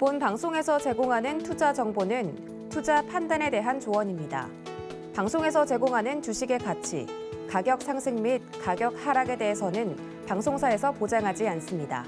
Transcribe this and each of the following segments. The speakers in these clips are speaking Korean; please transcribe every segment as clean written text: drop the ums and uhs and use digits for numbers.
본 방송에서 제공하는 투자 정보는 투자 판단에 대한 조언입니다. 방송에서 제공하는 주식의 가치, 가격 상승 및 가격 하락에 대해서는 방송사에서 보장하지 않습니다.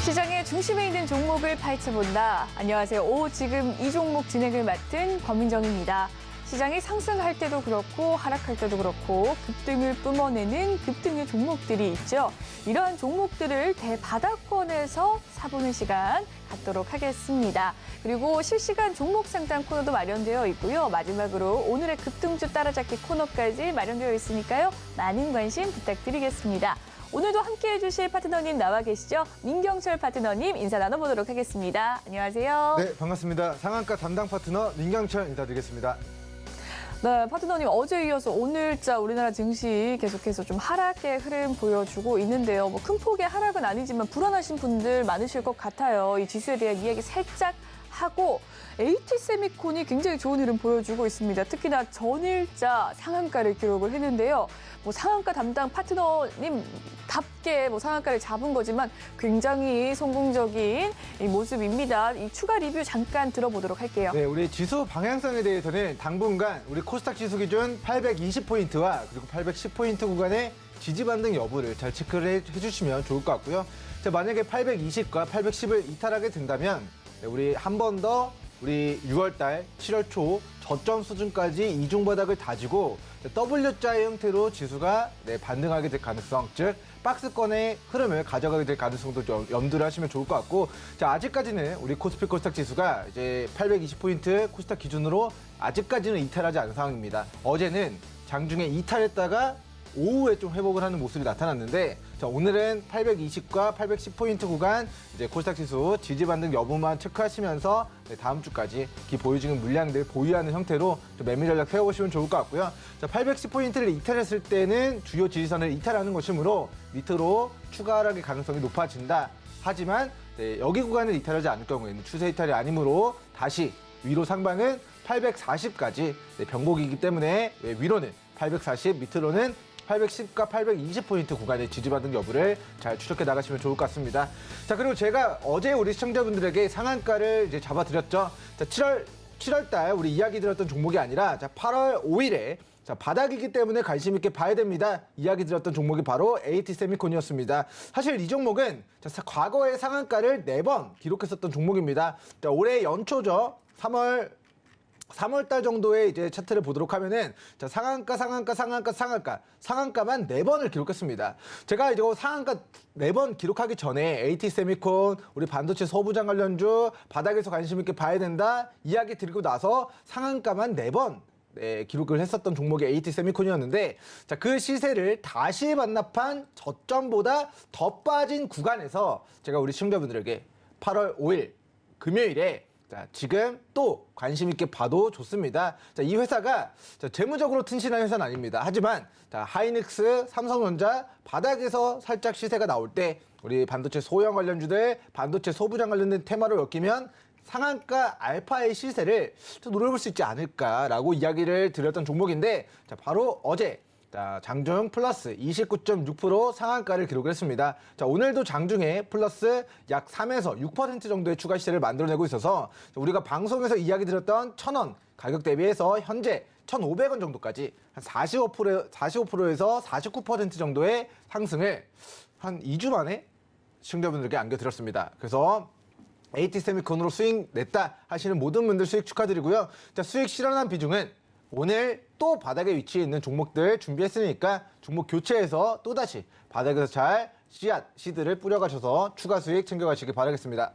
시장의 중심에 있는 종목을 파헤쳐본다. 안녕하세요. 지금 이 종목 진행을 맡은 권민정입니다. 시장이 상승할 때도 그렇고 하락할 때도 그렇고 급등을 뿜어내는 급등의 종목들이 있죠. 이러한 종목들을 대바닥권에서 사보는 시간 갖도록 하겠습니다. 그리고 실시간 종목 상담 코너도 마련되어 있고요. 마지막으로 오늘의 급등주 따라잡기 코너까지 마련되어 있으니까요. 많은 관심 부탁드리겠습니다. 오늘도 함께해 주실 파트너님 나와 계시죠? 민경철 파트너님 인사 나눠보도록 하겠습니다. 안녕하세요. 네, 반갑습니다. 상한가 담당 파트너 민경철 인사드리겠습니다. 네, 파트너님 어제 이어서 오늘자 우리나라 증시 계속해서 좀 하락의 흐름 보여주고 있는데요. 뭐 큰 폭의 하락은 아니지만 불안하신 분들 많으실 것 같아요. 이 지수에 대한 이야기 살짝 하고 AT세미콘이 굉장히 좋은 흐름 보여주고 있습니다. 특히나 전일자 상한가를 기록을 했는데요. 뭐 상한가 담당 파트너님답게 뭐 상한가를 잡은 거지만 굉장히 성공적인 이 모습입니다. 이 추가 리뷰 잠깐 들어보도록 할게요. 네, 우리 지수 방향성에 대해서는 당분간 우리 코스닥 지수 기준 820포인트와 그리고 810포인트 구간의 지지 반등 여부를 잘 체크를 해주시면 좋을 것 같고요. 자, 만약에 820과 810을 이탈하게 된다면 우리 한 번 더 우리 6월달, 7월 초 저점 수준까지 이중 바닥을 다지고 W자 형태로 지수가 반등하게 될 가능성, 즉 박스권의 흐름을 가져가게 될 가능성도 좀 염두를 하시면 좋을 것 같고, 자, 아직까지는 우리 코스피 코스닥 지수가 이제 820포인트 코스닥 기준으로 아직까지는 이탈하지 않은 상황입니다. 어제는 장중에 이탈했다가 오후에 좀 회복을 하는 모습이 나타났는데, 자, 오늘은 820과 810포인트 구간 이제 코스닥 지수 지지 반등 여부만 체크하시면서 다음 주까지 보유증 물량들 보유하는 형태로 좀 매매 전략 세워보시면 좋을 것 같고요. 자, 810포인트를 이탈했을 때는 주요 지지선을 이탈하는 것이므로 밑으로 추가 하락의 가능성이 높아진다. 하지만 여기 구간을 이탈하지 않을 경우에는 추세 이탈이 아니므로 다시 위로 상방은 840까지 변곡이기 때문에 위로는 840, 밑으로는 810과 820포인트 구간의 지지받은 여부를 잘 추적해 나가시면 좋을 것 같습니다. 자, 그리고 제가 어제 우리 시청자분들에게 상한가를 이제 잡아드렸죠. 자, 7월 달 우리 이야기 드렸던 종목이 아니라, 자, 8월 5일에 자, 바닥이기 때문에 관심 있게 봐야 됩니다. 이야기 드렸던 종목이 바로 AT세미콘이었습니다. 사실 이 종목은 자, 과거의 상한가를 4번 기록했었던 종목입니다. 자, 올해 연초죠. 3월 달 정도의 이제 차트를 보도록 하면은, 자, 상한가만 4번을 기록했습니다. 제가 이거 상한가 4번 기록하기 전에 AT세미콘, 우리 반도체 소부장 관련주 바닥에서 관심 있게 봐야 된다 이야기 드리고 나서 상한가만 4번 기록을 했었던 종목이 AT세미콘이었는데, 자, 그 시세를 다시 반납한 저점보다 더 빠진 구간에서 제가 우리 시청자분들에게 8월 5일 금요일에, 자, 지금 또 관심 있게 봐도 좋습니다. 자, 이 회사가 재무적으로 튼실한 회사는 아닙니다. 하지만 자, 하이닉스, 삼성전자 바닥에서 살짝 시세가 나올 때 우리 반도체 소형 관련주들, 반도체 소부장 관련된 테마로 엮이면 상한가 알파의 시세를 좀 노려볼 수 있지 않을까라고 이야기를 드렸던 종목인데, 자, 바로 어제 자, 장중 플러스 29.6% 상한가를 기록했습니다. 자, 오늘도 장중에 플러스 약 3에서 6% 정도의 추가 시세를 만들어내고 있어서 우리가 방송에서 이야기 드렸던 1,000원 가격 대비해서 현재 1,500원 정도까지 한 45%에서 49% 정도의 상승을 한 2주 만에 시청자분들께 안겨드렸습니다. 그래서 AT세미콘으로 수익 냈다 하시는 모든 분들 수익 축하드리고요. 자, 수익 실현한 비중은 오늘 또 바닥에 위치해 있는 종목들 준비했으니까 종목 교체해서 또다시 바닥에서 잘 씨들을 뿌려가셔서 추가 수익 챙겨가시길 바라겠습니다.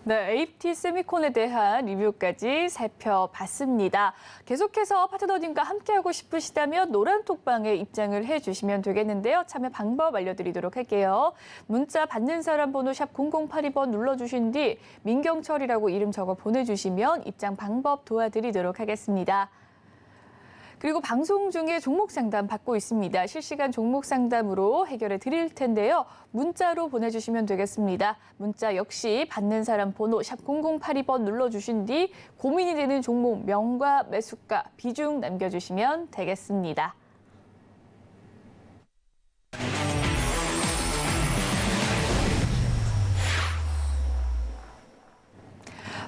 네, AT세미콘에 대한 리뷰까지 살펴봤습니다. 계속해서 파트너님과 함께하고 싶으시다면 노란톡방에 입장을 해주시면 되겠는데요. 참여 방법 알려드리도록 할게요. 문자 받는 사람 번호 샵 0082번 눌러주신 뒤 민경철이라고 이름 적어 보내주시면 입장 방법 도와드리도록 하겠습니다. 그리고 방송 중에 종목 상담 받고 있습니다. 실시간 종목 상담으로 해결해 드릴 텐데요. 문자로 보내주시면 되겠습니다. 문자 역시 받는 사람 번호 샵 0082번 눌러주신 뒤 고민이 되는 종목 명과 매수가, 비중 남겨주시면 되겠습니다.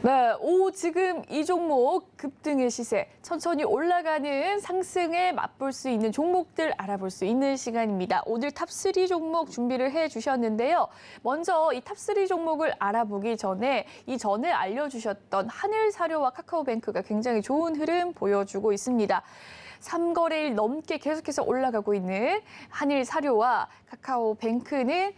네, 지금 이 종목 급등의 시세, 천천히 올라가는 상승에 맛볼 수 있는 종목들 알아볼 수 있는 시간입니다. 오늘 탑3 종목 준비를 해주셨는데요. 먼저 이 탑3 종목을 알아보기 전에 이전에 알려주셨던 하늘사료와 카카오뱅크가 굉장히 좋은 흐름 보여주고 있습니다. 3거래일 넘게 계속해서 올라가고 있는 한일사료와 카카오뱅크는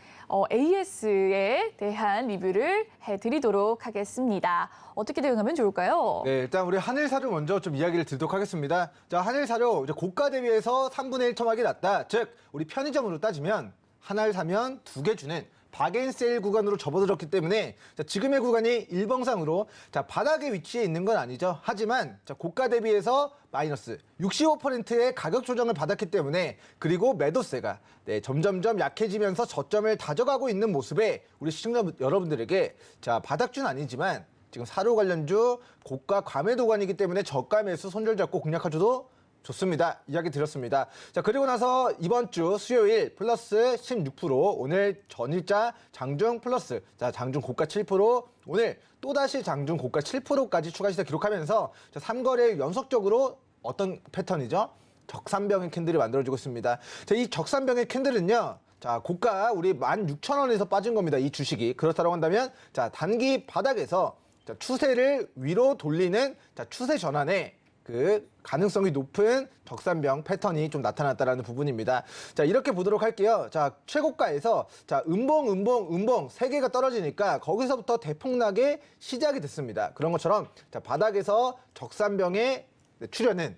AS에 대한 리뷰를 해드리도록 하겠습니다. 어떻게 대응하면 좋을까요? 네, 일단 우리 한일사료 먼저 좀 이야기를 드리도록 하겠습니다. 자, 한일사료 이제 고가 대비해서 3분의 1 토막이 났다. 즉, 우리 편의점으로 따지면 하나를 사면 2개 주는 박앤세일 구간으로 접어들었기 때문에 자, 지금의 구간이 일봉상으로 자, 바닥에 위치해 있는 건 아니죠. 하지만 자, 고가 대비해서 마이너스 65%의 가격 조정을 받았기 때문에 그리고 매도세가 점점점 약해지면서 저점을 다져가고 있는 모습에 우리 시청자 여러분들에게 자, 바닥주는 아니지만 지금 사료 관련주 고가 과매도 구간이기 때문에 저가 매수 손절 잡고 공략하셔도 좋습니다. 이야기 드렸습니다. 자, 그리고 나서 이번 주 수요일 플러스 16%, 오늘 전일자 장중 플러스, 자, 장중 고가 7%, 오늘 또다시 장중 고가 7%까지 추가 시세 기록하면서 자, 3거래일 연속적으로 어떤 패턴이죠? 적산병의 캔들이 만들어지고 있습니다. 자, 이 적산병의 캔들은요. 자, 고가 우리 16,000원에서 빠진 겁니다. 이 주식이. 그렇다고 한다면 자, 단기 바닥에서 자, 추세를 위로 돌리는 자, 추세 전환에 그 가능성이 높은 적산병 패턴이 좀 나타났다라는 부분입니다. 자, 이렇게 보도록 할게요. 자, 최고가에서 자, 음봉 세 개가 떨어지니까 거기서부터 대폭락의 시작이 됐습니다. 그런 것처럼 자, 바닥에서 적산병의 출현은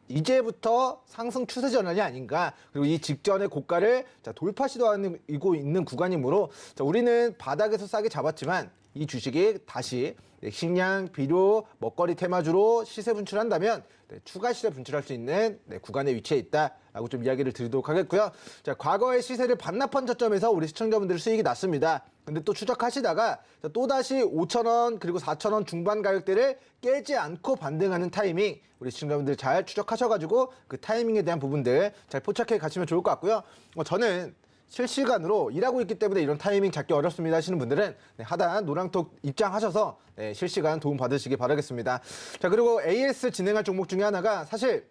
이제부터 상승 추세 전환이 아닌가. 그리고 이 직전의 고가를 자, 돌파 시도하고 있는 구간이므로 자, 우리는 바닥에서 싸게 잡았지만 이 주식이 다시 식량, 비료, 먹거리 테마주로 시세 분출한다면 추가 시세 분출할 수 있는 구간에 위치해 있다라고 좀 이야기를 드리도록 하겠고요. 자, 과거의 시세를 반납한 저점에서 우리 시청자분들 수익이 났습니다. 근데 또 추적하시다가 또다시 5,000원 그리고 4,000원 중반 가격대를 깨지 않고 반등하는 타이밍 우리 시청자분들 잘 추적하셔가지고 그 타이밍에 대한 부분들 잘 포착해 가시면 좋을 것 같고요. 저는 실시간으로 일하고 있기 때문에 이런 타이밍 잡기 어렵습니다 하시는 분들은 하단 노랑톡 입장하셔서 실시간 도움 받으시기 바라겠습니다. 자, 그리고 AS 진행할 종목 중에 하나가 사실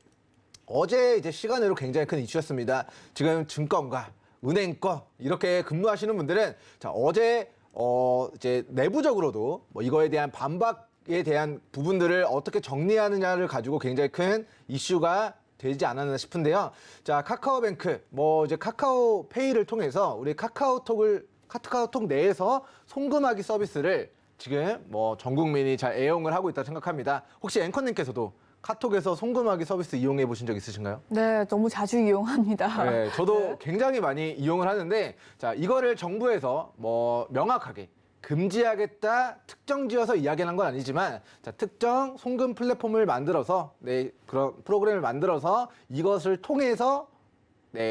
어제 이제 시간으로 굉장히 큰 이슈였습니다. 지금 증권가, 은행권 이렇게 근무하시는 분들은 자, 어제 이제 내부적으로도 뭐 이거에 대한 반박에 대한 부분들을 어떻게 정리하느냐를 가지고 굉장히 큰 이슈가 되지 않았나 싶은데요. 자, 카카오뱅크, 뭐 이제 카카오페이를 통해서 우리 카카오톡 내에서 송금하기 서비스를 지금 뭐 전 국민이 잘 애용을 하고 있다고 생각합니다. 혹시 앵커님께서도 카톡에서 송금하기 서비스 이용해 보신 적 있으신가요? 네, 너무 자주 이용합니다. 네, 저도 굉장히 많이 이용을 하는데 자, 이거를 정부에서 뭐 명확하게 금지하겠다 특정 지어서 이야기한 건 아니지만 자, 특정 송금 플랫폼을 만들어서 그런 프로그램을 만들어서 이것을 통해서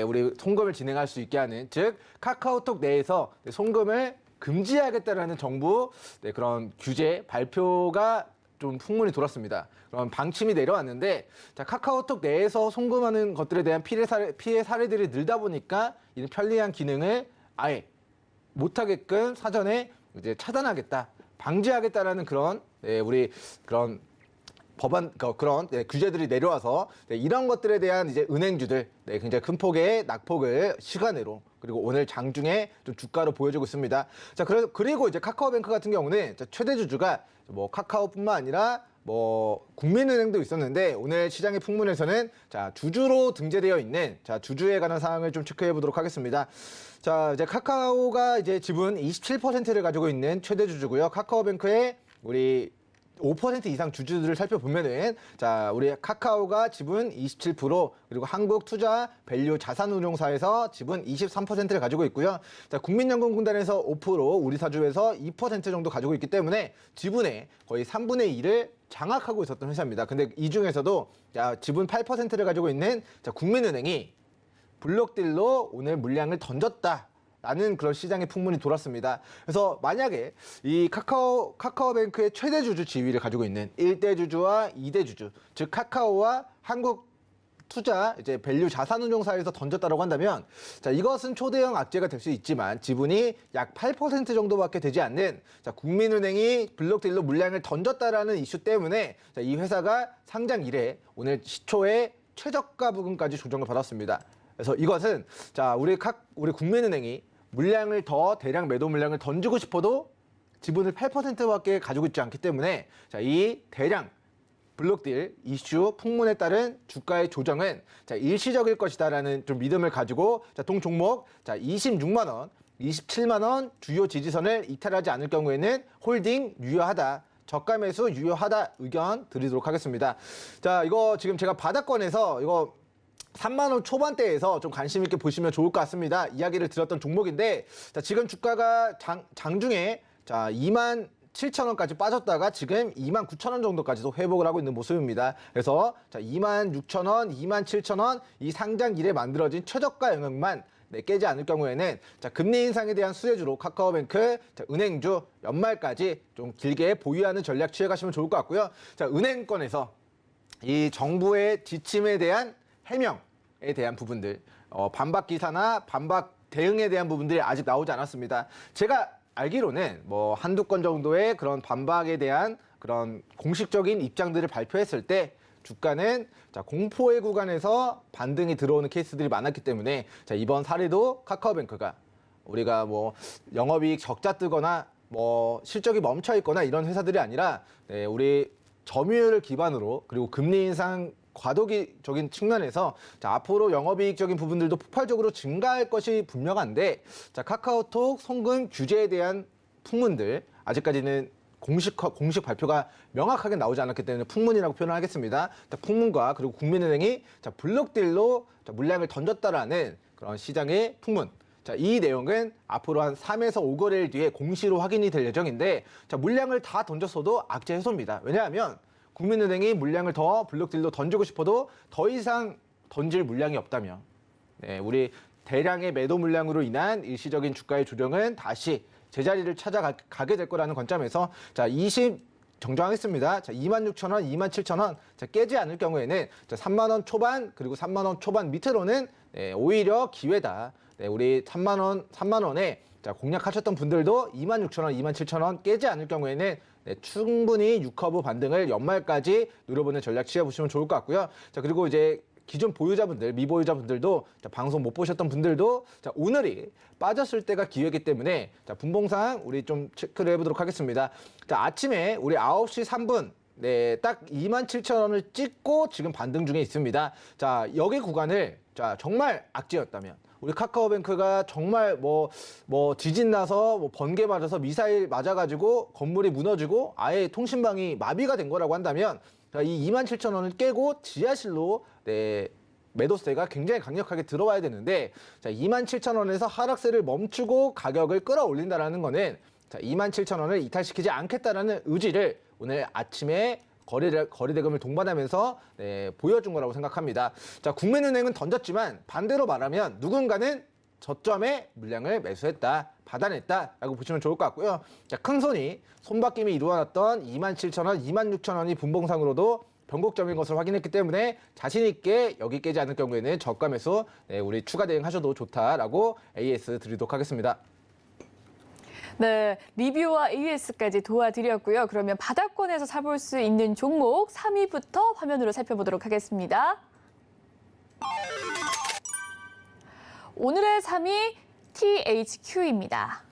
우리 송금을 진행할 수 있게 하는 즉 카카오톡 내에서 송금을 금지하겠다라는 정부 그런 규제 발표가 좀 풍문이 돌았습니다. 그런 방침이 내려왔는데 자, 카카오톡 내에서 송금하는 것들에 대한 피해 사례들이 늘다 보니까 이런 편리한 기능을 아예 못하게끔 사전에 이제 차단하겠다, 방지하겠다라는 그런 우리 그런 법안 그런 규제들이 내려와서 이런 것들에 대한 이제 은행주들 굉장히 큰 폭의 낙폭을 시간으로 그리고 오늘 장중에 좀 주가로 보여주고 있습니다. 자, 그리고 이제 카카오뱅크 같은 경우는 최대 주주가 뭐 카카오뿐만 아니라 뭐 국민은행도 있었는데 오늘 시장의 풍문에서는 자, 주주로 등재되어 있는 자, 주주에 관한 사항을 좀 체크해 보도록 하겠습니다. 자, 이제 카카오가 이제 지분 27%를 가지고 있는 최대 주주고요. 카카오뱅크의 우리 5% 이상 주주들을 살펴보면은 자, 우리 카카오가 지분 27% 그리고 한국투자 밸류 자산운용사에서 지분 23%를 가지고 있고요. 자, 국민연금공단에서 5%, 우리사주에서 2% 정도 가지고 있기 때문에 지분의 거의 3분의 2를 장악하고 있었던 회사입니다. 근데 이 중에서도 자, 지분 8%를 가지고 있는 자, 국민은행이 블록딜로 오늘 물량을 던졌다라는 그런 시장의 풍문이 돌았습니다. 그래서 만약에 이 카카오뱅크의 최대 주주 지위를 가지고 있는 1대 주주와 2대 주주, 즉 카카오와 한국 투자 이제 밸류 자산운용사에서 던졌다라고 한다면 자 이것은 초대형 악재가 될 수 있지만 지분이 약 8% 정도밖에 되지 않는 자 국민은행이 블록딜로 물량을 던졌다라는 이슈 때문에 자, 이 회사가 상장 이래 오늘 시초에 최저가 부근까지 조정을 받았습니다. 그래서 이것은 자 우리 국민은행이 물량을 더 대량 매도 물량을 던지고 싶어도 지분을 8%밖에 가지고 있지 않기 때문에 자 이 대량 블록딜 이슈 풍문에 따른 주가의 조정은 자 일시적일 것이다라는 좀 믿음을 가지고 자 동 종목 자 26만 원, 27만 원 주요 지지선을 이탈하지 않을 경우에는 홀딩 유효하다. 저가 매수 유효하다 의견 드리도록 하겠습니다. 자 이거 지금 제가 바닥권에서 이거 3만 원 초반대에서 좀 관심 있게 보시면 좋을 것 같습니다. 이야기를 드렸던 종목인데 자 지금 주가가 장중에 자 2만 7천 원까지 빠졌다가 지금 2만 9천 원 정도까지도 회복을 하고 있는 모습입니다. 그래서 자 2만 6천 원, 2만 7천 원 이 상장 이래 만들어진 최저가 영역만 깨지 않을 경우에는 자 금리 인상에 대한 수혜주로 카카오뱅크, 자, 은행주 연말까지 좀 길게 보유하는 전략 취해가시면 좋을 것 같고요. 자 은행권에서 이 정부의 지침에 대한 해명에 대한 부분들, 반박 기사나 반박 대응에 대한 부분들이 아직 나오지 않았습니다. 제가 알기로는 뭐 한두 건 정도의 그런 반박에 대한 그런 공식적인 입장들을 발표했을 때 주가는 자 공포의 구간에서 반등이 들어오는 케이스들이 많았기 때문에 자 이번 사례도 카카오뱅크가 우리가 뭐 영업이익 적자 뜨거나 뭐 실적이 멈춰 있거나 이런 회사들이 아니라 네, 우리 점유율을 기반으로 그리고 금리 인상 과도기적인 측면에서 자, 앞으로 영업이익적인 부분들도 폭발적으로 증가할 것이 분명한데 자, 카카오톡 송금 규제에 대한 풍문들 아직까지는 공식 발표가 명확하게 나오지 않았기 때문에 풍문이라고 표현하겠습니다. 자, 풍문과 그리고 국민은행이 자, 블록딜로 자, 물량을 던졌다라는 그런 시장의 풍문. 자, 이 내용은 앞으로 한 3에서 5거래일 뒤에 공시로 확인이 될 예정인데 자, 물량을 다 던졌어도 악재 해소입니다. 왜냐하면 국민은행이 물량을 더 블록딜로 던지고 싶어도 더 이상 던질 물량이 없다면 네, 우리 대량의 매도 물량으로 인한 일시적인 주가의 조정은 다시 제자리를 찾아가게 될 거라는 관점에서 자 20 정정하겠습니다. 자 26,000원, 27,000원 자 깨지 않을 경우에는 자 3만 원 초반 그리고 3만 원 초반 밑으로는 네, 오히려 기회다. 네, 우리 3만 원에 자 공략하셨던 분들도 26,000원, 27,000원 깨지 않을 경우에는 네, 충분히 6커브 반등을 연말까지 누려보는 전략 취해보시면 좋을 것 같고요. 자 그리고 이제 기존 보유자분들, 미보유자분들도 자, 방송 못 보셨던 분들도 자, 오늘이 빠졌을 때가 기회이기 때문에 자, 분봉상 우리 좀 체크를 해보도록 하겠습니다. 자, 아침에 우리 9시 3분 네, 딱 27,000원을 찍고 지금 반등 중에 있습니다. 자, 여기 구간을 자, 정말 악재였다면 우리 카카오뱅크가 정말 뭐 지진 나서 뭐 번개 맞아서 미사일 맞아가지고 건물이 무너지고 아예 통신망이 마비가 된 거라고 한다면 자, 이 27,000원을 깨고 지하실로 네, 매도세가 굉장히 강력하게 들어와야 되는데 자, 27,000원에서 하락세를 멈추고 가격을 끌어올린다라는 거는 자, 27,000원을 이탈시키지 않겠다라는 의지를 오늘 아침에 거래대금을 동반하면서 네, 보여준 거라고 생각합니다. 자, 국민은행은 던졌지만 반대로 말하면 누군가는 저점에 물량을 매수했다, 받아냈다라고 보시면 좋을 것 같고요. 자, 큰손이 손바뀜이 이루어졌던 27,000원, 26,000원이 분봉상으로도 변곡점인 것을 확인했기 때문에 자신 있게 여기 깨지 않을 경우에는 저가 매수 네, 우리 추가 대응하셔도 좋다라고 AS 드리도록 하겠습니다. 네, 리뷰와 AS까지 도와드렸고요. 그러면 바닥권에서 사볼 수 있는 종목 3위부터 화면으로 살펴보도록 하겠습니다. 오늘의 3위 THQ입니다.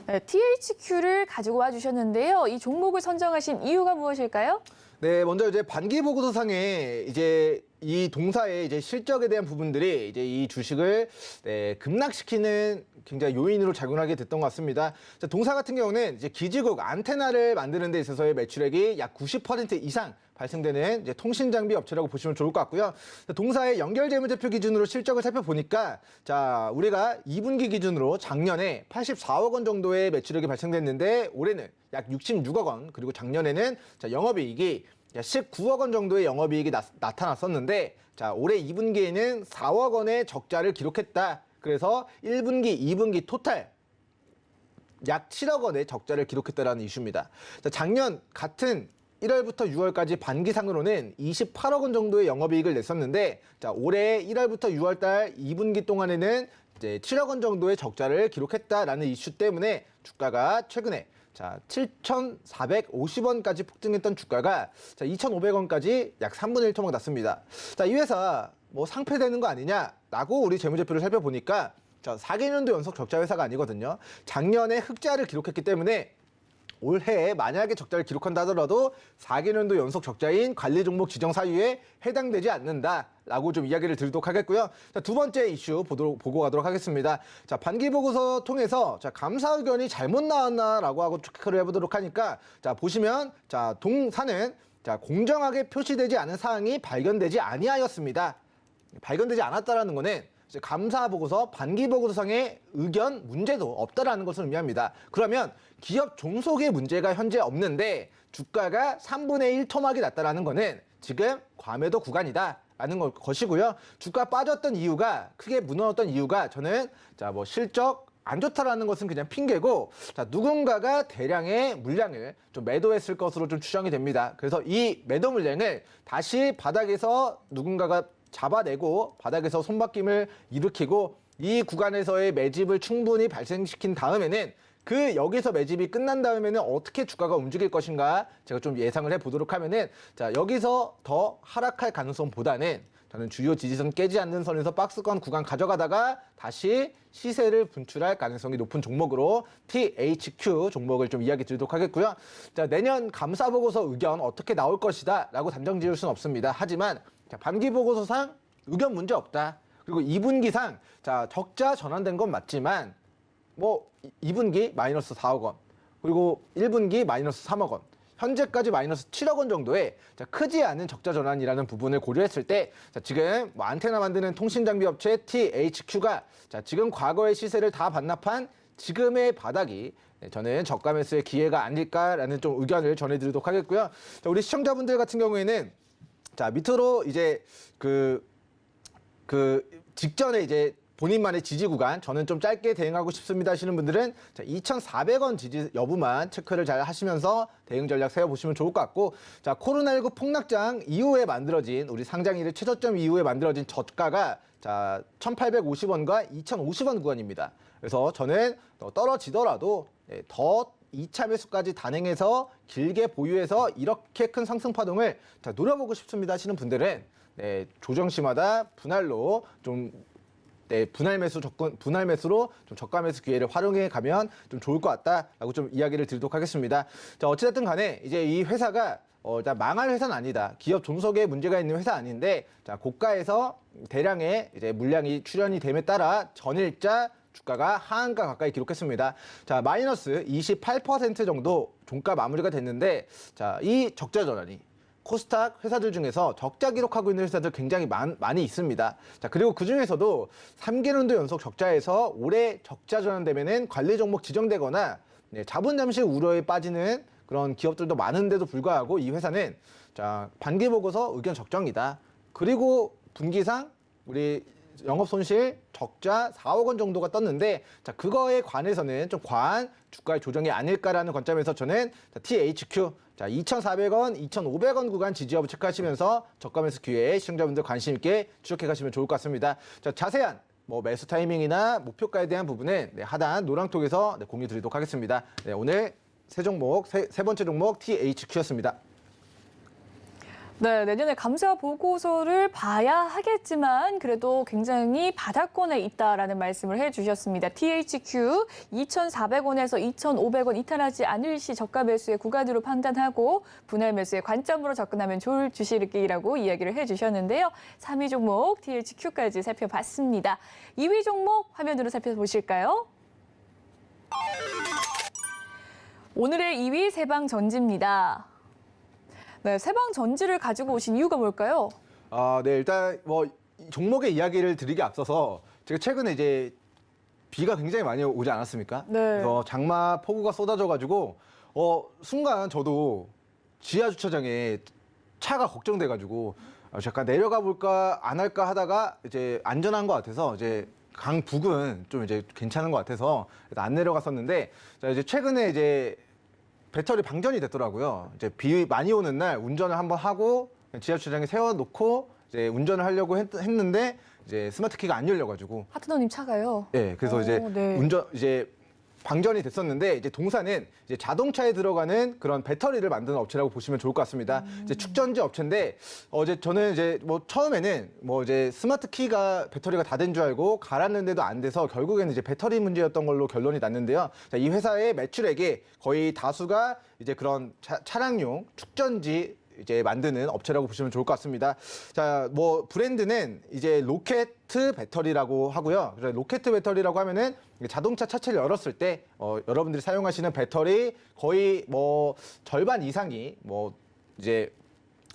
네, THQ를 가지고 와주셨는데요. 이 종목을 선정하신 이유가 무엇일까요? 네, 먼저 이제 반기 보고서상에 이제 이 동사의 이제 실적에 대한 부분들이 이제 이 주식을 네, 급락시키는 굉장히 요인으로 작용하게 됐던 것 같습니다. 자, 동사 같은 경우는 이제 기지국 안테나를 만드는 데 있어서의 매출액이 약 90% 이상 발생되는 이제 통신 장비 업체라고 보시면 좋을 것 같고요. 자, 동사의 연결 재무제표 기준으로 실적을 살펴보니까 자, 우리가 2분기 기준으로 작년에 84억 원 정도의 매출액이 발생됐는데 올해는 약 66억 원, 그리고 작년에는 자, 영업이익이 19억 원 정도의 영업이익이 나타났었는데 자, 올해 2분기에는 4억 원의 적자를 기록했다. 그래서 1분기, 2분기 토탈 약 7억 원의 적자를 기록했다라는 이슈입니다. 자, 작년 같은 1월부터 6월까지 반기상으로는 28억 원 정도의 영업이익을 냈었는데, 자, 올해 1월부터 6월 달 2분기 동안에는 이제 7억 원 정도의 적자를 기록했다라는 이슈 때문에 주가가 최근에 자, 7,450원까지 폭등했던 주가가 자, 2,500원까지 약 3분의 1 토막 났습니다. 자, 이 회사 뭐 상폐되는 거 아니냐라고 우리 재무제표를 살펴보니까 자, 4개년도 연속 적자 회사가 아니거든요. 작년에 흑자를 기록했기 때문에 올해에 만약에 적자를 기록한다 하더라도 4개년도 연속 적자인 관리 종목 지정 사유에 해당되지 않는다라고 좀 이야기를 드리도록 하겠고요. 자, 두 번째 이슈 보고 가도록 하겠습니다. 자, 반기 보고서 통해서 자, 감사 의견이 잘못 나왔나라고 하고 체크를 해보도록 하니까 자, 보시면 자, 동사는 자, 공정하게 표시되지 않은 사항이 발견되지 아니하였습니다. 발견되지 않았다라는 거는 이제 감사 보고서, 반기 보고서상의 의견 문제도 없다라는 것을 의미합니다. 그러면 기업 종속의 문제가 현재 없는데 주가가 3분의 1 토막이 났다라는 거는 지금 과매도 구간이다라는 것이고요. 주가 빠졌던 이유가, 크게 무너졌던 이유가 저는 자, 뭐 실적 안 좋다라는 것은 그냥 핑계고, 자, 누군가가 대량의 물량을 좀 매도했을 것으로 좀 추정이 됩니다. 그래서 이 매도 물량을 다시 바닥에서 누군가가 잡아내고 바닥에서 손바뀜을 일으키고 이 구간에서의 매집을 충분히 발생시킨 다음에는 그 여기서 매집이 끝난 다음에는 어떻게 주가가 움직일 것인가 제가 좀 예상을 해보도록 하면은 자, 여기서 더 하락할 가능성보다는 저는 주요 지지선 깨지 않는 선에서 박스권 구간 가져가다가 다시 시세를 분출할 가능성이 높은 종목으로 THQ 종목을 좀 이야기 드리도록 하겠고요. 자, 내년 감사 보고서 의견 어떻게 나올 것이다 라고 단정 지을 수는 없습니다. 하지만 자, 반기 보고서상 의견 문제 없다. 그리고 2분기상 자, 적자 전환된 건 맞지만 뭐 2분기 마이너스 4억 원, 그리고 1분기 마이너스 3억 원, 현재까지 마이너스 7억 원 정도의 자, 크지 않은 적자 전환이라는 부분을 고려했을 때 자, 지금 뭐 안테나 만드는 통신장비 업체 THQ가 자, 지금 과거의 시세를 다 반납한 지금의 바닥이 저는 저가 매수의 기회가 아닐까라는 좀 의견을 전해드리도록 하겠고요. 자, 우리 시청자분들 같은 경우에는 자, 밑으로 이제 그 직전에 이제 본인만의 지지 구간, 저는 좀 짧게 대응하고 싶습니다 하시는 분들은 자, 2,400원 지지 여부만 체크를 잘 하시면서 대응 전략 세워보시면 좋을 것 같고, 자, 코로나19 폭락장 이후에 만들어진, 우리 상장 일의 최저점 이후에 만들어진 저가가 자, 1,850원과 2,050원 구간입니다. 그래서 저는 떨어지더라도 더 2차 매수까지 단행해서 길게 보유해서 이렇게 큰 상승 파동을 자, 노려보고 싶습니다 하시는 분들은 조정시마다 분할로 좀 분할 매수로 좀 저가 매수 기회를 활용해 가면 좀 좋을 것 같다라고 좀 이야기를 드리도록 하겠습니다. 자, 어찌됐든 간에 이제 이 회사가 망할 회사는 아니다. 기업 존속에 문제가 있는 회사 아닌데, 자, 고가에서 대량의 이제 물량이 출현이 됨에 따라 전일자 주가가 하한가 가까이 기록했습니다. 자, 마이너스 28% 정도 종가 마무리가 됐는데, 자, 이 적자 전환이 코스닥 회사들 중에서 적자 기록하고 있는 회사들 굉장히 많이 있습니다. 자, 그리고 그 중에서도 3개년도 연속 적자에서 올해 적자 전환되면은 관리 종목 지정되거나 자본 잠시 우려에 빠지는 그런 기업들도 많은데도 불구하고 이 회사는 자, 반기 보고서 의견 적정이다. 그리고 분기상 우리 영업 손실 적자 4억 원 정도가 떴는데, 자, 그거에 관해서는 좀 과한 주가의 조정이 아닐까라는 관점에서 저는 자, THQ 자, 2,400원, 2,500원 구간 지지 여부 체크하시면서 저가 매수 기회에 시청자분들 관심 있게 추적해 가시면 좋을 것 같습니다. 자, 자세한 뭐 매수 타이밍이나 목표가에 대한 부분은 하단 노랑톡에서 공유 드리도록 하겠습니다. 오늘 세 번째 종목 THQ였습니다. 네, 내년에 감사 보고서를 봐야 하겠지만 그래도 굉장히 바닥권에 있다라는 말씀을 해주셨습니다. THQ 2,400원에서 2,500원 이탈하지 않을 시 저가 매수의 구간으로 판단하고 분할 매수의 관점으로 접근하면 좋을 주식이라고 이야기를 해주셨는데요. 3위 종목 THQ까지 살펴봤습니다. 2위 종목 화면으로 살펴보실까요? 오늘의 2위 세방전지입니다. 네, 세방전지를 가지고 오신 이유가 뭘까요? 네, 일단 뭐 종목의 이야기를 드리기 앞서서 제가 최근에 이제 비가 굉장히 많이 오지 않았습니까? 네. 그래서 장마 폭우가 쏟아져가지고 순간 저도 지하 주차장에 차가 걱정돼가지고 잠깐 내려가 볼까 안 할까 하다가 이제 안전한 것 같아서 이제 강 북은 좀 이제 괜찮은 것 같아서 안 내려갔었는데, 자, 이제 최근에 이제 배터리 방전이 됐더라고요. 이제 비 많이 오는 날 운전을 한번 하고 지하 주차장에 세워놓고 이제 운전을 하려고 했는데 이제 스마트 키가 안 열려가지고. 파트너님 차가요? 네, 그래서 이제 네. 이제 방전이 됐었는데 이제 동사는 이제 자동차에 들어가는 그런 배터리를 만드는 업체라고 보시면 좋을 것 같습니다. 이제 축전지 업체인데 어제 저는 이제 뭐 처음에는 뭐 이제 스마트 키가 배터리가 다 된 줄 알고 갈았는데도 안 돼서 결국에는 이제 배터리 문제였던 걸로 결론이 났는데요. 자, 이 회사의 매출액이 거의 다수가 이제 그런 차량용 축전지 이제 만드는 업체라고 보시면 좋을 것 같습니다. 자, 뭐 브랜드는 이제 로켓 배터리라고 하고요. 그래서 로켓 배터리라고 하면은 자동차 차체를 열었을 때 여러분들이 사용하시는 배터리 거의 뭐 절반 이상이 뭐 이제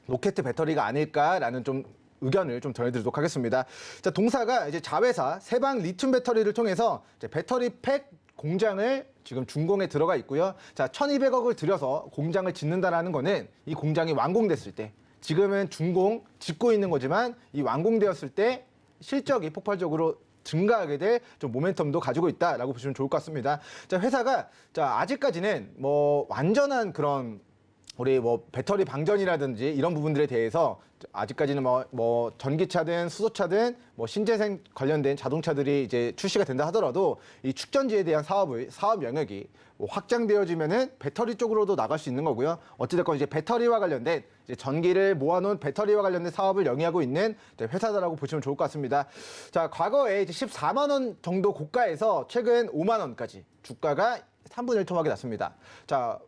로켓 배터리가 아닐까라는 좀 의견을 좀 전해드리도록 하겠습니다. 자, 동사가 이제 자회사 세방 리튬 배터리를 통해서 이제 배터리 팩 공장을 지금 준공에 들어가 있고요. 자, 1,200억을 들여서 공장을 짓는다라는 거는 이 공장이 완공됐을 때, 지금은 준공 짓고 있는 거지만 이 완공되었을 때 실적이 폭발적으로 증가하게 될 좀 모멘텀도 가지고 있다라고 보시면 좋을 것 같습니다. 자, 회사가 아직까지는 뭐 완전한 그런 우리 뭐 배터리 방전이라든지 이런 부분들에 대해서 아직까지는 뭐 전기차든 수소차든 뭐 신재생 관련된 자동차들이 이제 출시가 된다 하더라도 이 축전지에 대한 사업 영역이 뭐 확장되어지면은 배터리 쪽으로도 나갈 수 있는 거고요. 어찌됐건 이제 배터리와 관련된 이제 전기를 모아놓은 배터리와 관련된 사업을 영위하고 있는 회사다라고 보시면 좋을 것 같습니다. 자, 과거에 이제 14만 원 정도 고가에서 최근 5만 원까지 주가가 3분의 1 토막이 났습니다. 자,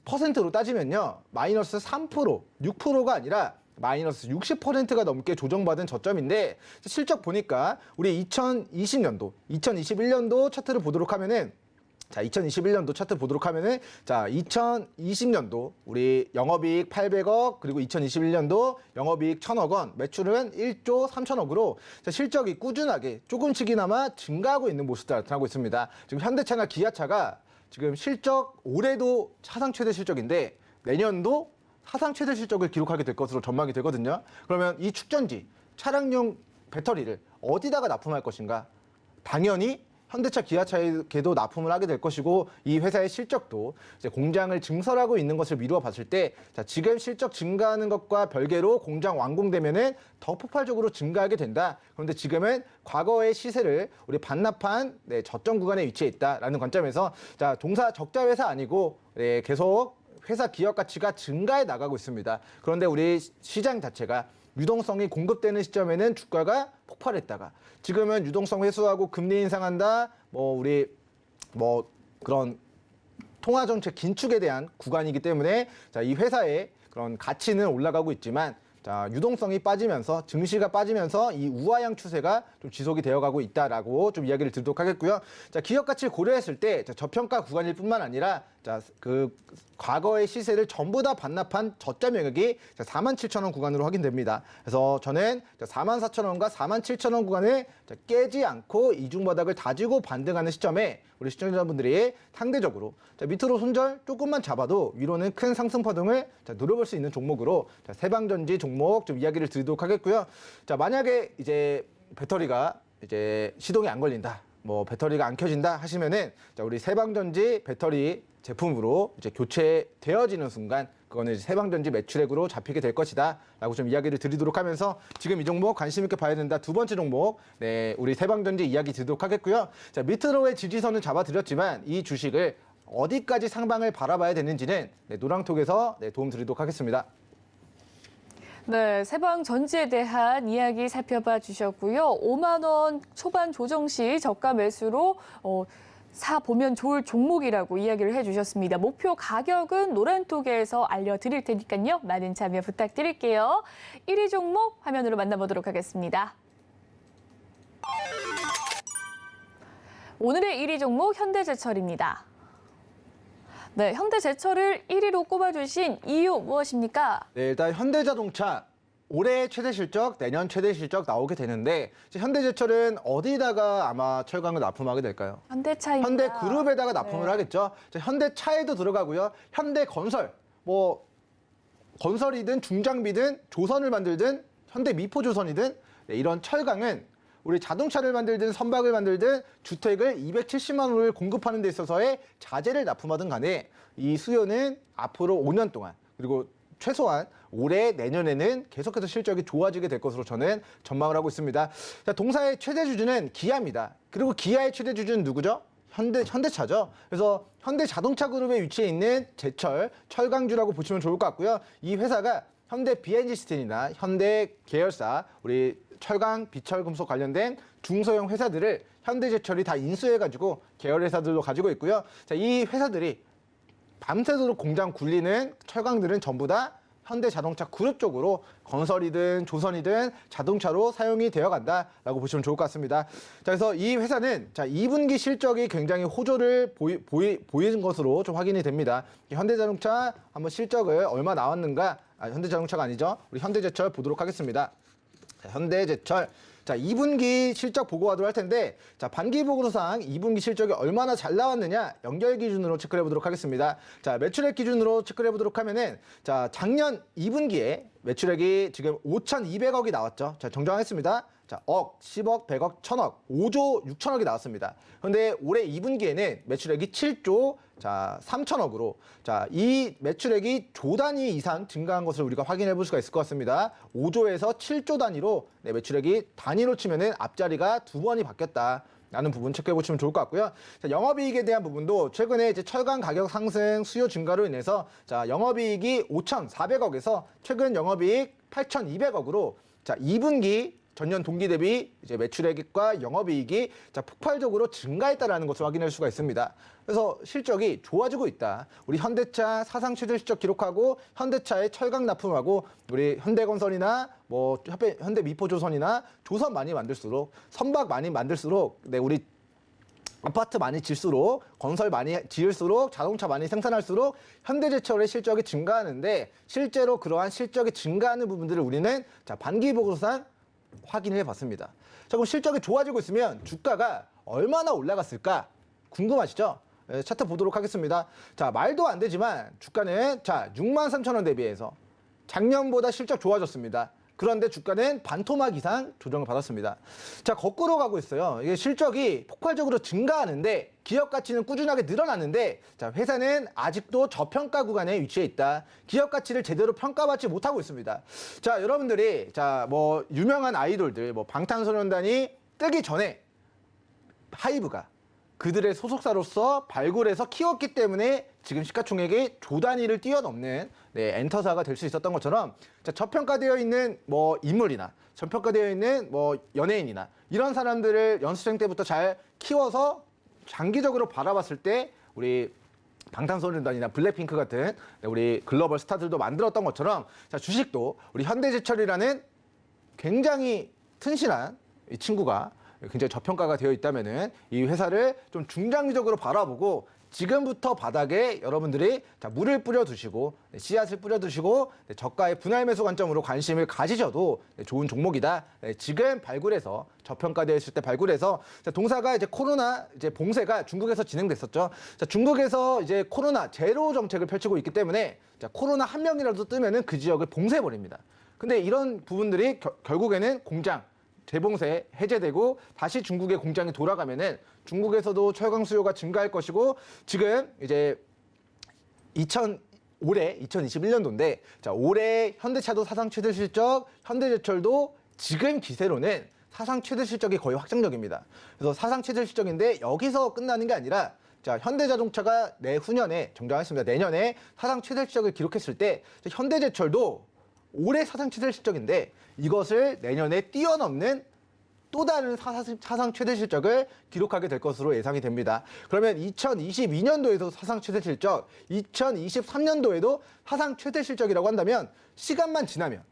퍼센트로 따지면요, 마이너스 3%, 6%가 아니라 마이너스 60%가 넘게 조정받은 저점인데, 실적 보니까 우리 2020년도, 2021년도 차트를 보도록 하면은, 자, 2021년도 차트 보도록 하면은, 자, 2020년도 우리 영업이익 800억, 그리고 2021년도 영업이익 1,000억 원, 매출은 1조 3천억으로 실적이 꾸준하게 조금씩이나마 증가하고 있는 모습들 나타나고 있습니다. 지금 현대차나 기아차가 지금 실적 올해도 사상 최대 실적인데 내년도 사상 최대 실적을 기록하게 될 것으로 전망이 되거든요. 그러면 이 축전지, 차량용 배터리를 어디다가 납품할 것인가? 당연히 현대차, 기아차에게도 납품을 하게 될 것이고, 이 회사의 실적도 이제 공장을 증설하고 있는 것을 미루어 봤을 때, 자, 지금 실적 증가하는 것과 별개로 공장 완공되면은 더 폭발적으로 증가하게 된다. 그런데 지금은 과거의 시세를 우리 반납한 저점 구간에 위치해 있다라는 관점에서, 자, 동사 적자 회사 아니고 계속 회사 기업 가치가 증가해 나가고 있습니다. 그런데 우리 시장 자체가 유동성이 공급되는 시점에는 주가가 폭발했다가, 지금은 유동성 회수하고 금리 인상한다, 그런 통화 정책 긴축에 대한 구간이기 때문에, 자, 이 회사의 그런 가치는 올라가고 있지만, 자, 유동성이 빠지면서, 증시가 빠지면서 이 우하향 추세가 좀 지속이 되어가고 있다라고 좀 이야기를 드리도록 하겠고요. 자, 기업 가치를 고려했을 때, 자, 저평가 구간일 뿐만 아니라, 자, 그 과거의 시세를 전부 다 반납한 저점 영역이 47,000원 구간으로 확인됩니다. 그래서 저는 44,000원과 47,000원 구간을 깨지 않고 이중바닥을 다지고 반등하는 시점에 우리 시청자분들이 상대적으로 밑으로 손절 조금만 잡아도 위로는 큰 상승 파동을 노려볼 수 있는 종목으로 세방전지 종목 좀 이야기를 드리도록 하겠고요. 자, 만약에 이제 배터리가 이제 시동이 안 걸린다, 뭐 배터리가 안 켜진다 하시면은, 자, 우리 세방전지 배터리 제품으로 이제 교체되어지는 순간 그거는 이제 세방전지 매출액으로 잡히게 될 것이다라고 좀 이야기를 드리도록 하면서, 지금 이 종목 관심 있게 봐야 된다 두 번째 종목, 우리 세방전지 이야기 드리도록 하겠고요. 자, 밑으로의 지지선은 잡아드렸지만 이 주식을 어디까지 상방을 바라봐야 되는지는 노랑톡에서 도움 드리도록 하겠습니다. 네, 세방 전지에 대한 이야기 살펴봐 주셨고요. 5만 원 초반 조정 시 저가 매수로 사 보면 좋을 종목이라고 이야기를 해주셨습니다. 목표 가격은 노란톡에서 알려드릴 테니까요. 많은 참여 부탁드릴게요. 1위 종목 화면으로 만나보도록 하겠습니다. 오늘의 1위 종목 현대제철입니다. 네, 현대제철을 1위로 꼽아주신 이유 무엇입니까? 네, 일단 현대자동차 올해 최대 실적, 내년 최대 실적 나오게 되는데, 현대제철은 어디다가 아마 철강을 납품하게 될까요? 현대차입니다. 현대그룹에다가 납품을 하겠죠. 자, 현대차에도 들어가고요. 현대건설, 뭐 건설이든 중장비든 조선을 만들든 현대미포조선이든 이런 철강은 우리 자동차를 만들든 선박을 만들든 주택을 270만 호를 공급하는 데 있어서의 자재를 납품하든 간에 이 수요는 앞으로 5년 동안 그리고 최소한 올해 내년에는 계속해서 실적이 좋아지게 될 것으로 저는 전망을 하고 있습니다. 자, 동사의 최대 주주는 기아입니다. 그리고 기아의 최대 주주는 누구죠? 현대차죠. 그래서 현대자동차 그룹에 위치해 있는 제철, 철강주라고 보시면 좋을 것 같고요. 이 회사가 현대 비엔지스텐이나 현대 계열사, 우리 철강, 비철금속 관련된 중소형 회사들을 현대제철이 다 인수해가지고 계열 회사들도 가지고 있고요. 자, 이 회사들이 밤새도록 공장 굴리는 철강들은 전부 다 현대자동차 그룹 쪽으로 건설이든 조선이든 자동차로 사용이 되어 간다라고 보시면 좋을 것 같습니다. 자, 그래서 이 회사는 자, 2분기 실적이 굉장히 호조를 보이는 것으로 좀 확인이 됩니다. 현대자동차 한번 실적을 얼마 나왔는가? 현대자동차가 아니죠. 우리 현대제철 보도록 하겠습니다. 자, 현대제철. 자, 2분기 실적 보고하도록 할 텐데, 자, 반기 보고서상 2분기 실적이 얼마나 잘 나왔느냐 연결 기준으로 체크해 보도록 하겠습니다. 자, 매출액 기준으로 체크해 보도록 하면은, 자, 작년 2분기에 매출액이 지금 5,200억이 나왔죠. 자, 정정하겠습니다. 자, 억, 10억, 100억, 1000억, 5조 6천억이 나왔습니다. 그런데 올해 2분기에는 매출액이 7조 3천억으로 자, 이 매출액이 조 단위 이상 증가한 것을 우리가 확인해 볼 수가 있을 것 같습니다. 5조에서 7조 단위로 매출액이 단위로 치면은 앞자리가 두 번이 바뀌었다. 라는 부분 체크해 보시면 좋을 것 같고요. 자, 영업이익에 대한 부분도 최근에 이제 철강 가격 상승, 수요 증가로 인해서 자, 영업이익이 5,400억에서 최근 영업이익 8,200억으로 자, 2분기 전년 동기 대비 이제 매출액과 영업이익이 자, 폭발적으로 증가했다라는 것을 확인할 수가 있습니다. 그래서 실적이 좋아지고 있다. 우리 현대차 사상 최대 실적 기록하고 현대차의 철강 납품하고 우리 현대건설이나 뭐 현대미포조선이나 조선 많이 만들수록 선박 많이 만들수록 네, 우리 아파트 많이 질수록 건설 많이 지을수록 자동차 많이 생산할수록 현대제철의 실적이 증가하는데 실제로 그러한 실적이 증가하는 부분들을 우리는 자, 반기 보고서상 확인해 봤습니다. 자, 그럼 실적이 좋아지고 있으면 주가가 얼마나 올라갔을까 궁금하시죠? 네, 차트 보도록 하겠습니다. 자, 말도 안 되지만 주가는 자, 63,000원 대비해서 작년보다 실적 좋아졌습니다. 그런데 주가는 반토막 이상 조정을 받았습니다. 자, 거꾸로 가고 있어요. 이게 실적이 폭발적으로 증가하는데 기업 가치는 꾸준하게 늘어났는데 자, 회사는 아직도 저평가 구간에 위치해 있다. 기업 가치를 제대로 평가받지 못하고 있습니다. 자, 여러분들이 자, 뭐 유명한 아이돌들 뭐 방탄소년단이 뜨기 전에 하이브가 그들의 소속사로서 발굴해서 키웠기 때문에 지금 시가총액이 조 단위를 뛰어넘는 네, 엔터사가 될 수 있었던 것처럼 자, 저평가되어 있는 뭐 인물이나 저평가되어 있는 뭐 연예인이나 이런 사람들을 연습생 때부터 잘 키워서 장기적으로 바라봤을 때 우리 방탄소년단이나 블랙핑크 같은 네, 우리 글로벌 스타들도 만들었던 것처럼 자, 주식도 우리 현대제철이라는 굉장히 튼실한 이 친구가 굉장히 저평가가 되어 있다면은 이 회사를 좀 중장기적으로 바라보고 지금부터 바닥에 여러분들이 자, 물을 뿌려 두시고 씨앗을 뿌려 두시고 저가의 분할 매수 관점으로 관심을 가지셔도 좋은 종목이다. 지금 발굴해서 저평가되어 있을 때 발굴해서 자, 동사가 이제 코로나 이제 봉쇄가 중국에서 진행됐었죠. 자, 중국에서 이제 코로나 제로 정책을 펼치고 있기 때문에 자, 코로나 한 명이라도 뜨면은 그 지역을 봉쇄해 버립니다. 근데 이런 부분들이 결국에는 공장 재봉쇄 해제되고 다시 중국의 공장이 돌아가면은 중국에서도 철강 수요가 증가할 것이고 지금 이제 올해 2021년도인데 자, 올해 현대차도 사상 최대 실적, 현대제철도 지금 기세로는 사상 최대 실적이 거의 확정적입니다. 그래서 사상 최대 실적인데 여기서 끝나는 게 아니라 자, 현대자동차가 내후년에 정정하겠습니다. 내년에 사상 최대 실적을 기록했을 때 현대제철도 올해 사상 최대 실적인데 이것을 내년에 뛰어넘는 또 다른 사상 최대 실적을 기록하게 될 것으로 예상이 됩니다. 그러면 2022년도에도 사상 최대 실적, 2023년도에도 사상 최대 실적이라고 한다면 시간만 지나면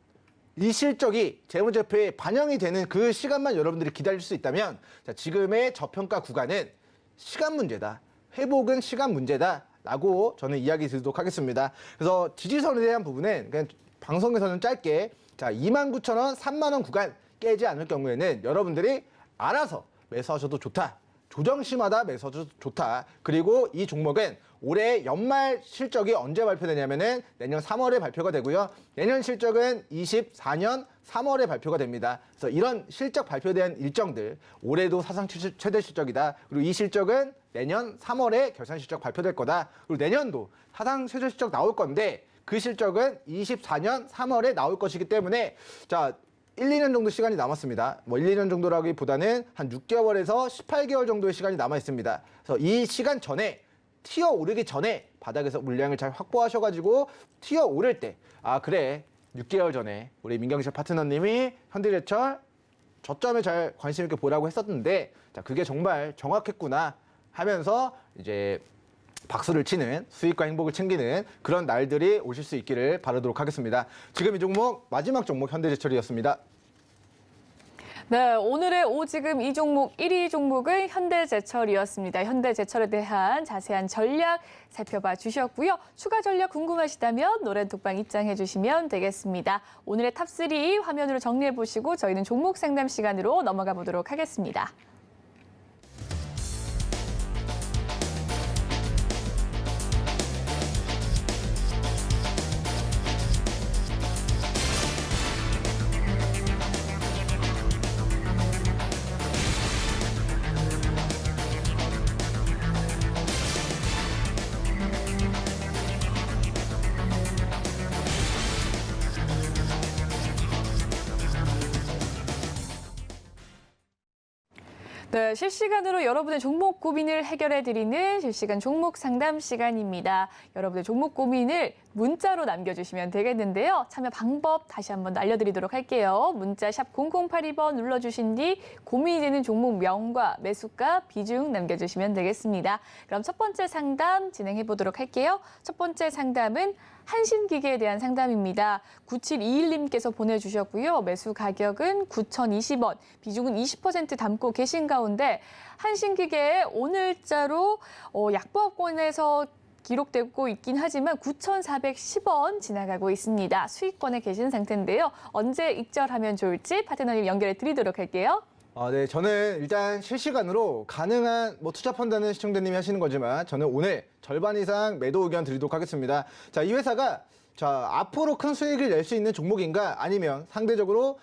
이 실적이 재무제표에 반영이 되는 그 시간만 여러분들이 기다릴 수 있다면 자, 지금의 저평가 구간은 시간 문제다. 회복은 시간 문제다. 라고 저는 이야기 드리도록 하겠습니다. 그래서 지지선에 대한 부분은 그냥 방송에서는 짧게 자, 29,000원, 3만 원 구간 깨지 않을 경우에는 여러분들이 알아서 매수하셔도 좋다. 조정시마다 매수도 좋다. 그리고 이 종목은 올해 연말 실적이 언제 발표되냐면은 내년 3월에 발표가 되고요. 내년 실적은 24년 3월에 발표가 됩니다. 그래서 이런 실적 발표된 일정들, 올해도 사상 최대 실적이다. 그리고 이 실적은 내년 3월에 결산 실적 발표될 거다. 그리고 내년도 사상 최대 실적 나올 건데 그 실적은 24년 3월에 나올 것이기 때문에 자, 1, 2년 정도 시간이 남았습니다. 뭐 1, 2년 정도라기보다는 한 6개월에서 18개월 정도의 시간이 남아 있습니다. 그래서 이 시간 전에 튀어 오르기 전에 바닥에서 물량을 잘 확보하셔가지고 튀어 오를 때, 아 그래 6개월 전에 우리 민경실 파트너님이 현대제철 저점에 잘 관심 있게 보라고 했었는데, 자 그게 정말 정확했구나 하면서 이제 박수를 치는, 수익과 행복을 챙기는 그런 날들이 오실 수 있기를 바라도록 하겠습니다. 지금 이 종목 마지막 종목 현대제철이었습니다. 네, 오늘의 오지금 이 종목 1위 종목은 현대제철이었습니다. 현대제철에 대한 자세한 전략 살펴봐 주셨고요. 추가 전략 궁금하시다면 노란톡방 입장해 주시면 되겠습니다. 오늘의 탑3 화면으로 정리해 보시고 저희는 종목 상담 시간으로 넘어가 보도록 하겠습니다. 네, 실시간으로 여러분의 종목 고민을 해결해드리는 실시간 종목 상담 시간입니다. 여러분의 종목 고민을 문자로 남겨주시면 되겠는데요. 참여 방법 다시 한번 알려드리도록 할게요. 문자 샵 0082번 눌러주신 뒤 고민이 되는 종목명과 매수가, 비중 남겨주시면 되겠습니다. 그럼 첫 번째 상담 진행해 보도록 할게요. 첫 번째 상담은 한신기계에 대한 상담입니다. 9721님께서 보내주셨고요. 매수 가격은 9,020원, 비중은 20% 담고 계신 가운데 한신기계 오늘자로 약보합권에서 기록되고 있긴 하지만 9,410원 지나가고 있습니다. 수익권에 계신 상태인데요. 언제 익절하면 좋을지 파트너님 연결해 드리도록 할게요. 네, 저는 일단 실시간으로 가능한 투자 판단은 시청자님이 하시는 거지만 저는 오늘 절반 이상 매도 의견 드리도록 하겠습니다. 자, 이 회사가 앞으로 큰 수익을 낼 수 있는 종목인가 아니면 상대적으로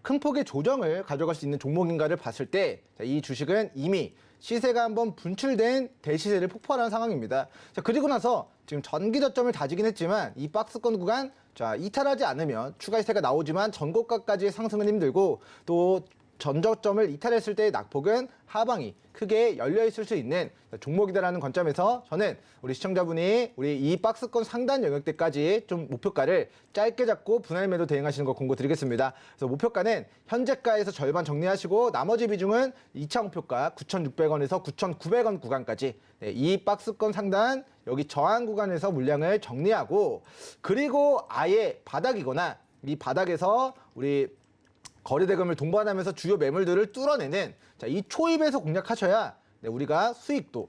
큰 폭의 조정을 가져갈 수 있는 종목인가를 봤을 때 이 주식은 이미 시세가 한번 분출된 대시세를 폭발한 상황입니다. 자, 그리고 나서 지금 전기 저점을 다지긴 했지만 이 박스권 구간 이탈하지 않으면 추가 시세가 나오지만 전고가까지의 상승은 힘들고 또 전저점을 이탈했을 때의 낙폭은 하방이 크게 열려있을 수 있는 종목이다라는 관점에서 저는 우리 시청자분이 우리 이 박스권 상단 영역대까지 좀 목표가를 짧게 잡고 분할 매도 대응하시는 거 권고드리겠습니다. 그래서 목표가는 현재가에서 절반 정리하시고 나머지 비중은 2차 목표가 9,600원에서 9,900원 구간까지 이 박스권 상단 여기 저항 구간에서 물량을 정리하고, 그리고 아예 바닥이거나 이 바닥에서 우리 거래대금을 동반하면서 주요 매물들을 뚫어내는 이 초입에서 공략하셔야 우리가 수익도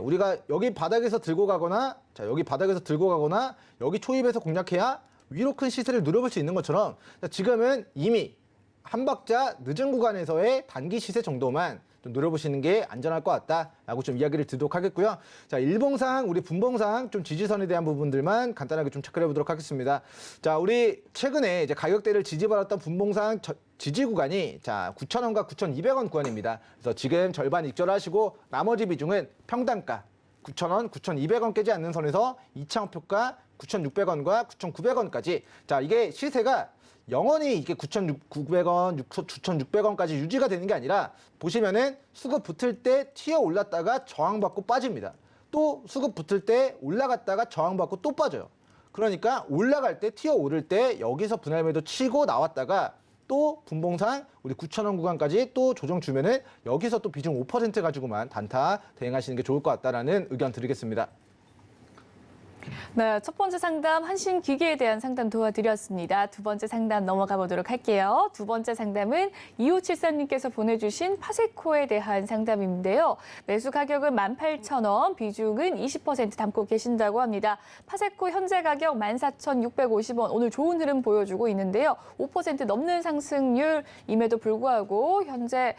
우리가 여기 바닥에서 들고 가거나 여기 바닥에서 들고 가거나 여기 초입에서 공략해야 위로 큰 시세를 누려볼 수 있는 것처럼 지금은 이미 한 박자 늦은 구간에서의 단기 시세 정도만 좀 노려보시는 게 안전할 것 같다라고 좀 이야기를 드리도록 하겠고요. 자, 일봉상, 우리 분봉상 좀 지지선에 대한 부분들만 간단하게 좀 체크를 해보도록 하겠습니다. 자, 우리 최근에 이제 가격대를 지지받았던 분봉상 지지 구간이 9,000원과 9,200원 구간입니다. 그래서 지금 절반 익절하시고 나머지 비중은 평단가 9,000원, 9,200원 깨지 않는 선에서 2차 목표가 9,600원과 9,900원까지. 자, 이게 시세가 영원히 이게 9,900원, 9,600원까지 유지가 되는 게 아니라 보시면은 수급 붙을 때 튀어 올랐다가 저항받고 빠집니다. 또 수급 붙을 때 올라갔다가 저항받고 또 빠져요. 그러니까 올라갈 때 튀어 오를 때 여기서 분할 매도 치고 나왔다가 또 분봉상 우리 9,000원 구간까지 또 조정 주면은 여기서 또 비중 5% 가지고만 단타 대응하시는 게 좋을 것 같다라는 의견 드리겠습니다. 네, 첫 번째 상담 한신기계에 대한 상담 도와드렸습니다. 두 번째 상담 넘어가 보도록 할게요. 두 번째 상담은 2574님께서 보내주신 파세코에 대한 상담인데요. 매수 가격은 18,000원, 비중은 20% 담고 계신다고 합니다. 파세코 현재 가격 14,650원, 오늘 좋은 흐름 보여주고 있는데요. 5% 넘는 상승률임에도 불구하고 현재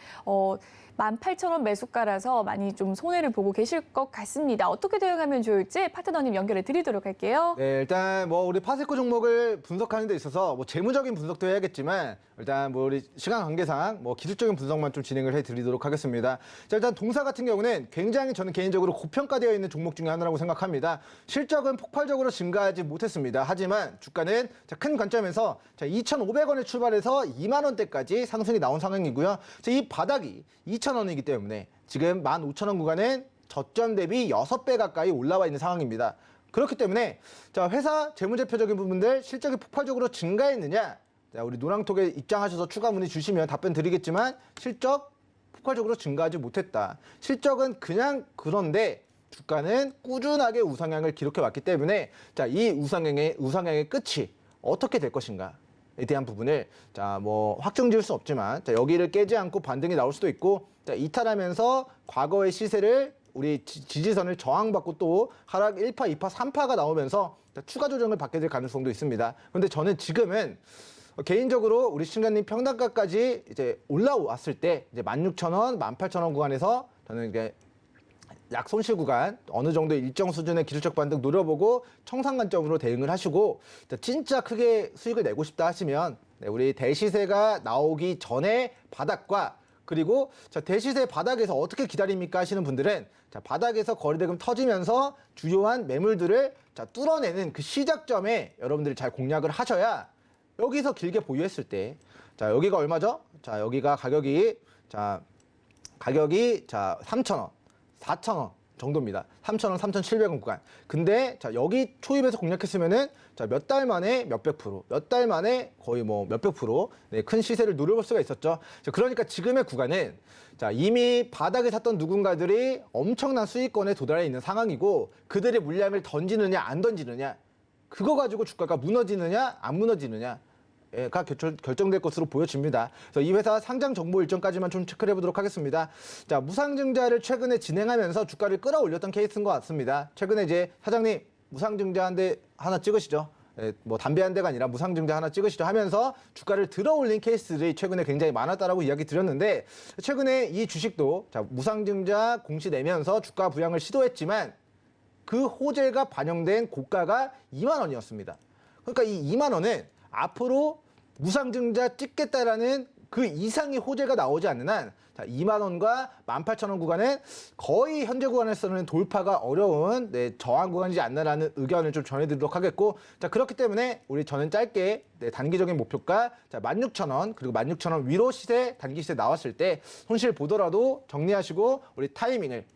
18,000원 매수가라서 많이 좀 손해를 보고 계실 것 같습니다. 어떻게 대응하면 좋을지 파트너님 연결해 드리도록 할게요. 네, 일단 뭐 우리 파세코 종목을 분석하는 데 있어서 뭐 재무적인 분석도 해야겠지만 일단 뭐 우리 시간 관계상 뭐 기술적인 분석만 좀 진행을 해드리도록 하겠습니다. 자, 일단 동사 같은 경우는 굉장히 저는 개인적으로 고평가되어 있는 종목 중에 하나라고 생각합니다. 실적은 폭발적으로 증가하지 못했습니다. 하지만 주가는 큰 관점에서 2,500원에 출발해서 2만 원대까지 상승이 나온 상황이고요. 이 바닥이 2,000원이기 때문에 지금 15,000원 구간은 저점 대비 6배 가까이 올라와 있는 상황입니다. 그렇기 때문에 자, 회사 재무제표적인 부분들 실적이 폭발적으로 증가했느냐? 자, 우리 노랑톡에 입장하셔서 추가 문의 주시면 답변 드리겠지만 실적 폭발적으로 증가하지 못했다. 실적은 그냥 그런데 주가는 꾸준하게 우상향을 기록해 왔기 때문에 자, 이 우상향의 끝이 어떻게 될 것인가? 에 대한 부분을 자, 뭐 확정 지을 수 없지만 자, 여기를 깨지 않고 반등이 나올 수도 있고 자, 이탈하면서 과거의 시세를 우리 지지선을 저항받고 또 하락 1파, 2파, 3파가 나오면서 자, 추가 조정을 받게 될 가능성도 있습니다. 그런데 저는 지금은 개인적으로 우리 신간님 평단가까지 이제 올라왔을 때 이제 16,000원, 18,000원 구간에서 저는 이제 약 손실 구간 어느 정도 일정 수준의 기술적 반등 노려보고 청산 관점으로 대응을 하시고 진짜 크게 수익을 내고 싶다 하시면 우리 대시세가 나오기 전에 바닥과 그리고 대시세 바닥에서 어떻게 기다립니까 하시는 분들은 바닥에서 거래대금 터지면서 주요한 매물들을 뚫어내는 그 시작점에 여러분들이 잘 공략을 하셔야 여기서 길게 보유했을 때 여기가 얼마죠? 여기가 가격이 3,000원 4,000원 정도입니다. 3,000원, 3,700원 구간. 근데 여기 초입에서 공략했으면은 몇 달 만에 몇백 프로, 몇 달 만에 거의 뭐 몇백 프로 네, 큰 시세를 누려볼 수가 있었죠. 그러니까 지금의 구간은 이미 바닥에 샀던 누군가들이 엄청난 수익권에 도달해 있는 상황이고 그들의 물량을 던지느냐 안 던지느냐 그거 가지고 주가가 무너지느냐 안 무너지느냐 가 결정될 것으로 보여집니다. 그래서 이 회사 상장 정보 일정까지만 좀 체크를 해보도록 하겠습니다. 자, 무상증자를 최근에 진행하면서 주가를 끌어올렸던 케이스인 것 같습니다. 최근에 이제 사장님 무상증자 한 대 하나 찍으시죠. 뭐 담배 한 대가 아니라 무상증자 하나 찍으시죠 하면서 주가를 들어올린 케이스들이 최근에 굉장히 많았다라고 이야기 드렸는데 최근에 이 주식도 무상증자 공시 내면서 주가 부양을 시도했지만 그 호재가 반영된 고가가 2만 원이었습니다. 그러니까 이 2만 원은 앞으로 무상증자 찍겠다라는 그 이상의 호재가 나오지 않는 한 2만 원과 18,000원 구간은 거의 현재 구간에서는 돌파가 어려운 저항 구간이지 않나라는 의견을 좀 전해드리도록 하겠고 그렇기 때문에 저는 짧게 단기적인 목표가 16,000원 그리고 16,000원 위로 시세 단기 시세 나왔을 때 손실 보더라도 정리하시고 우리 타이밍을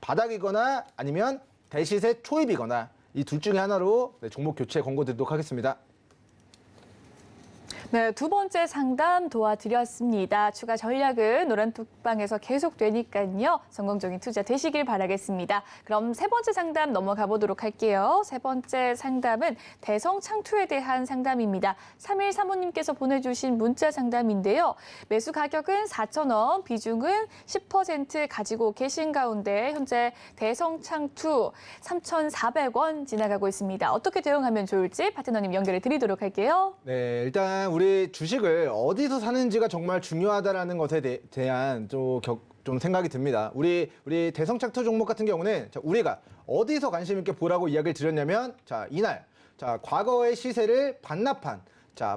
바닥이거나 아니면 대시세 초입이거나 이 둘 중에 하나로 종목 교체 권고 드리도록 하겠습니다. 네, 두 번째 상담 도와드렸습니다. 추가 전략은 노란톡방에서 계속되니까요. 성공적인 투자 되시길 바라겠습니다. 그럼 세 번째 상담 넘어가 보도록 할게요. 세 번째 상담은 대성창투에 대한 상담입니다. 3135님께서 보내주신 문자 상담인데요. 매수 가격은 4,000원, 비중은 10% 가지고 계신 가운데 현재 대성창투 3,400원 지나가고 있습니다. 어떻게 대응하면 좋을지 파트너님 연결해 드리도록 할게요. 네, 일단 우리 주식을 어디서 사는지가 정말 중요하다라는 것에 대한 좀 생각이 듭니다. 우리 대성착투 종목 같은 경우는 우리가 어디서 관심 있게 보라고 이야기를 드렸냐면 이날 과거의 시세를 반납한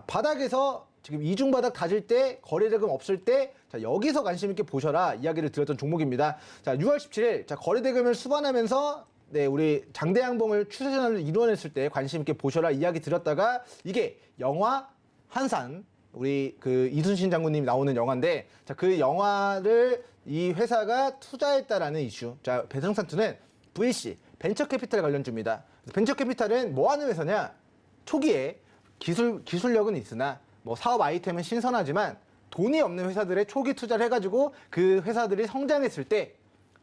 바닥에서 지금 이중바닥 다질 때 거래대금 없을 때 여기서 관심 있게 보셔라 이야기를 드렸던 종목입니다. 6월 17일 거래대금을 수반하면서 우리 장대양봉을 추세전환을 이루어냈을 때 관심 있게 보셔라 이야기 드렸다가 이게 영화 한산 우리 그 이순신 장군님이 나오는 영화인데 그 영화를 이 회사가 투자했다라는 이슈. 대성창투는 VC 벤처캐피탈 관련주입니다. 벤처캐피탈은 뭐 하는 회사냐? 초기에 기술력은 있으나 뭐 사업 아이템은 신선하지만 돈이 없는 회사들의 초기 투자를 해가지고 그 회사들이 성장했을 때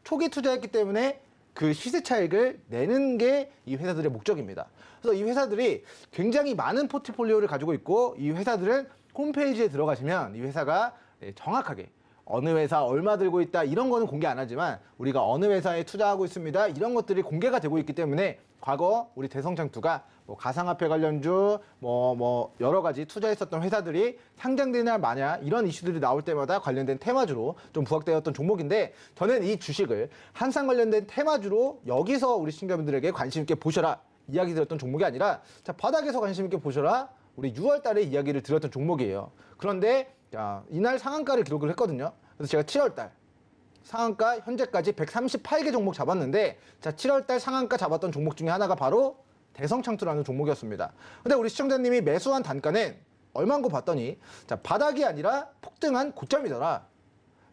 초기 투자했기 때문에 그 시세 차익을 내는 게 이 회사들의 목적입니다. 그래서 이 회사들이 굉장히 많은 포트폴리오를 가지고 있고 이 회사들은 홈페이지에 들어가시면 이 회사가 정확하게 어느 회사 얼마 들고 있다 이런 거는 공개 안 하지만 우리가 어느 회사에 투자하고 있습니다 이런 것들이 공개가 되고 있기 때문에 과거 우리 대성장투가 뭐 가상화폐 관련주 뭐 여러 가지 투자했었던 회사들이 상장되냐 마냐 이런 이슈들이 나올 때마다 관련된 테마주로 좀 부각되었던 종목인데 저는 이 주식을 항상 관련된 테마주로 여기서 우리 시청자분들에게 관심 있게 보셔라 이야기 드렸던 종목이 아니라 자 바닥에서 관심 있게 보셔라 우리 6월 달에 이야기를 드렸던 종목이에요. 그런데 자, 이날 상한가를 기록을 했거든요. 그래서 제가 7월 달 상한가 현재까지 138개 종목 잡았는데 자 7월 달 상한가 잡았던 종목 중에 하나가 바로 대성창투라는 종목이었습니다. 근데 우리 시청자님이 매수한 단가는 얼마인 거 봤더니 자 바닥이 아니라 폭등한 고점이더라.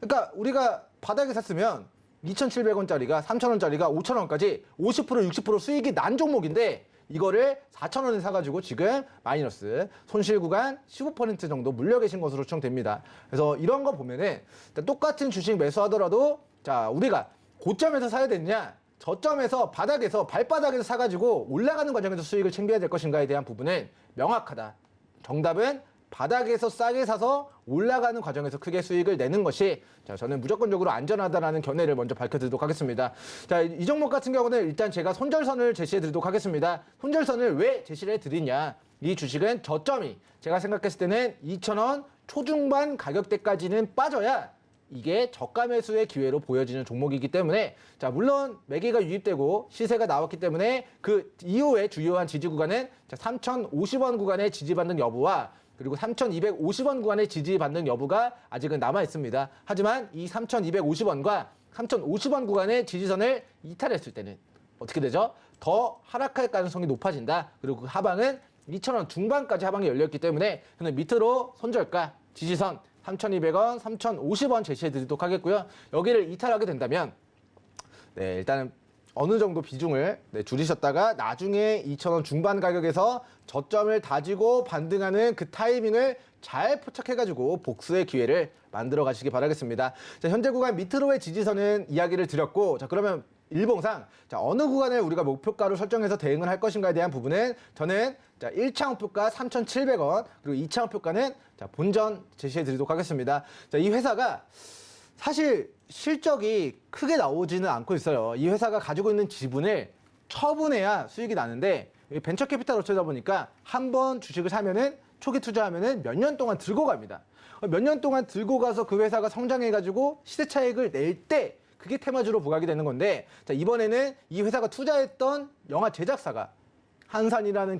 그러니까 우리가 바닥에 샀으면 2,700원짜리가 3,000원짜리가 5,000원까지 50% 60% 수익이 난 종목인데 이거를 4,000원에 사가지고 지금 마이너스 손실 구간 15% 정도 물려 계신 것으로 추정됩니다. 그래서 이런 거 보면은 똑같은 주식 매수하더라도 자 우리가 고점에서 사야 되느냐 저점에서 바닥에서 발바닥에서 사가지고 올라가는 과정에서 수익을 챙겨야 될 것인가에 대한 부분은 명확하다. 정답은 바닥에서 싸게 사서 올라가는 과정에서 크게 수익을 내는 것이 자 저는 무조건적으로 안전하다라는 견해를 먼저 밝혀드리도록 하겠습니다. 자, 이 종목 같은 경우는 일단 제가 손절선을 제시해드리도록 하겠습니다. 손절선을 왜 제시를 해드리냐. 이 주식은 저점이 제가 생각했을 때는 2,000원 초중반 가격대까지는 빠져야 이게 저가 매수의 기회로 보여지는 종목이기 때문에 자 물론 매기가 유입되고 시세가 나왔기 때문에 그 이후에 주요한 지지 구간은 3,050원 구간의 지지받는 여부와 그리고 3,250원 구간의 지지받는 여부가 아직은 남아 있습니다. 하지만 이 3,250원과 3,050원 구간의 지지선을 이탈했을 때는 어떻게 되죠? 더 하락할 가능성이 높아진다. 그리고 그 하방은 2,000원 중반까지 하방이 열렸기 때문에 저는 밑으로 손절가 지지선 3,200원, 3,050원 제시해 드리도록 하겠고요. 여기를 이탈하게 된다면 네, 일단은 어느 정도 비중을 줄이셨다가 나중에 2,000원 중반 가격에서 저점을 다지고 반등하는 그 타이밍을 잘 포착해가지고 복수의 기회를 만들어 가시기 바라겠습니다. 자, 현재 구간 밑으로의 지지선은 이야기를 드렸고 자 그러면 일봉상 자 어느 구간을 우리가 목표가로 설정해서 대응을 할 것인가에 대한 부분은 저는 자 1차 목표가 3,700원 그리고 2차 목표가는 자 본전 제시해 드리도록 하겠습니다. 자 이 회사가 사실 실적이 크게 나오지는 않고 있어요. 이 회사가 가지고 있는 지분을 처분해야 수익이 나는데 벤처 캐피탈 업체다 보니까 한 번 주식을 사면은 초기 투자하면은 몇 년 동안 들고 갑니다. 몇 년 동안 들고 가서 그 회사가 성장해가지고 시세 차익을 낼 때 그게 테마주로 부각이 되는 건데 자 이번에는 이 회사가 투자했던 영화 제작사가 한산이라는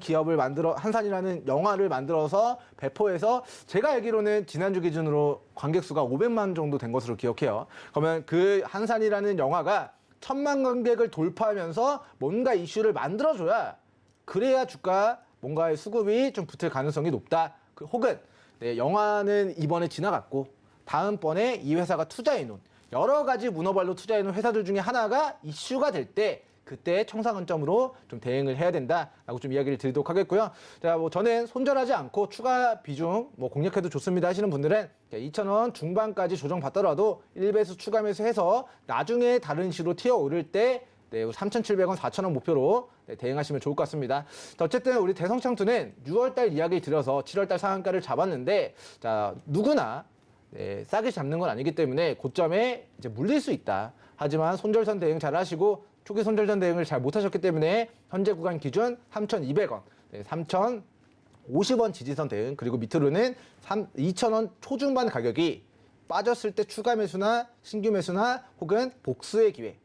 한산이라는 영화를 만들어서 배포해서 제가 알기로는 지난주 기준으로 관객 수가 500만 정도 된 것으로 기억해요. 그러면 그 한산이라는 영화가 1,000만 관객을 돌파하면서 뭔가 이슈를 만들어줘야 그래야 주가 뭔가의 수급이 좀 붙을 가능성이 높다. 혹은 네, 영화는 이번에 지나갔고 다음번에 이 회사가 투자해놓은 여러 가지 문어발로 투자해놓은 회사들 중에 하나가 이슈가 될 때 그때 청사관점으로 좀 대응을 해야 된다라고 좀 이야기를 드리도록 하겠고요. 자, 뭐 저는 손절하지 않고 추가 비중 뭐 공략해도 좋습니다 하시는 분들은 2,000원 중반까지 조정받더라도 1배수 추가 매수해서 나중에 다른 시로 튀어 오를 때 네, 3,700원, 4,000원 목표로 네, 대응하시면 좋을 것 같습니다. 자, 어쨌든 우리 대성창투는 6월달 이야기 드려서 7월달 상한가를 잡았는데 자 누구나 네, 싸게 잡는 건 아니기 때문에 고점에 이제 물릴 수 있다. 하지만 손절선 대응 잘 하시고 초기 손절선 대응을 잘 못하셨기 때문에 현재 구간 기준 3,200원, 네, 3,050원 지지선 대응 그리고 밑으로는 2,000원 초중반 가격이 빠졌을 때 추가 매수나 신규 매수나 혹은 복수의 기회,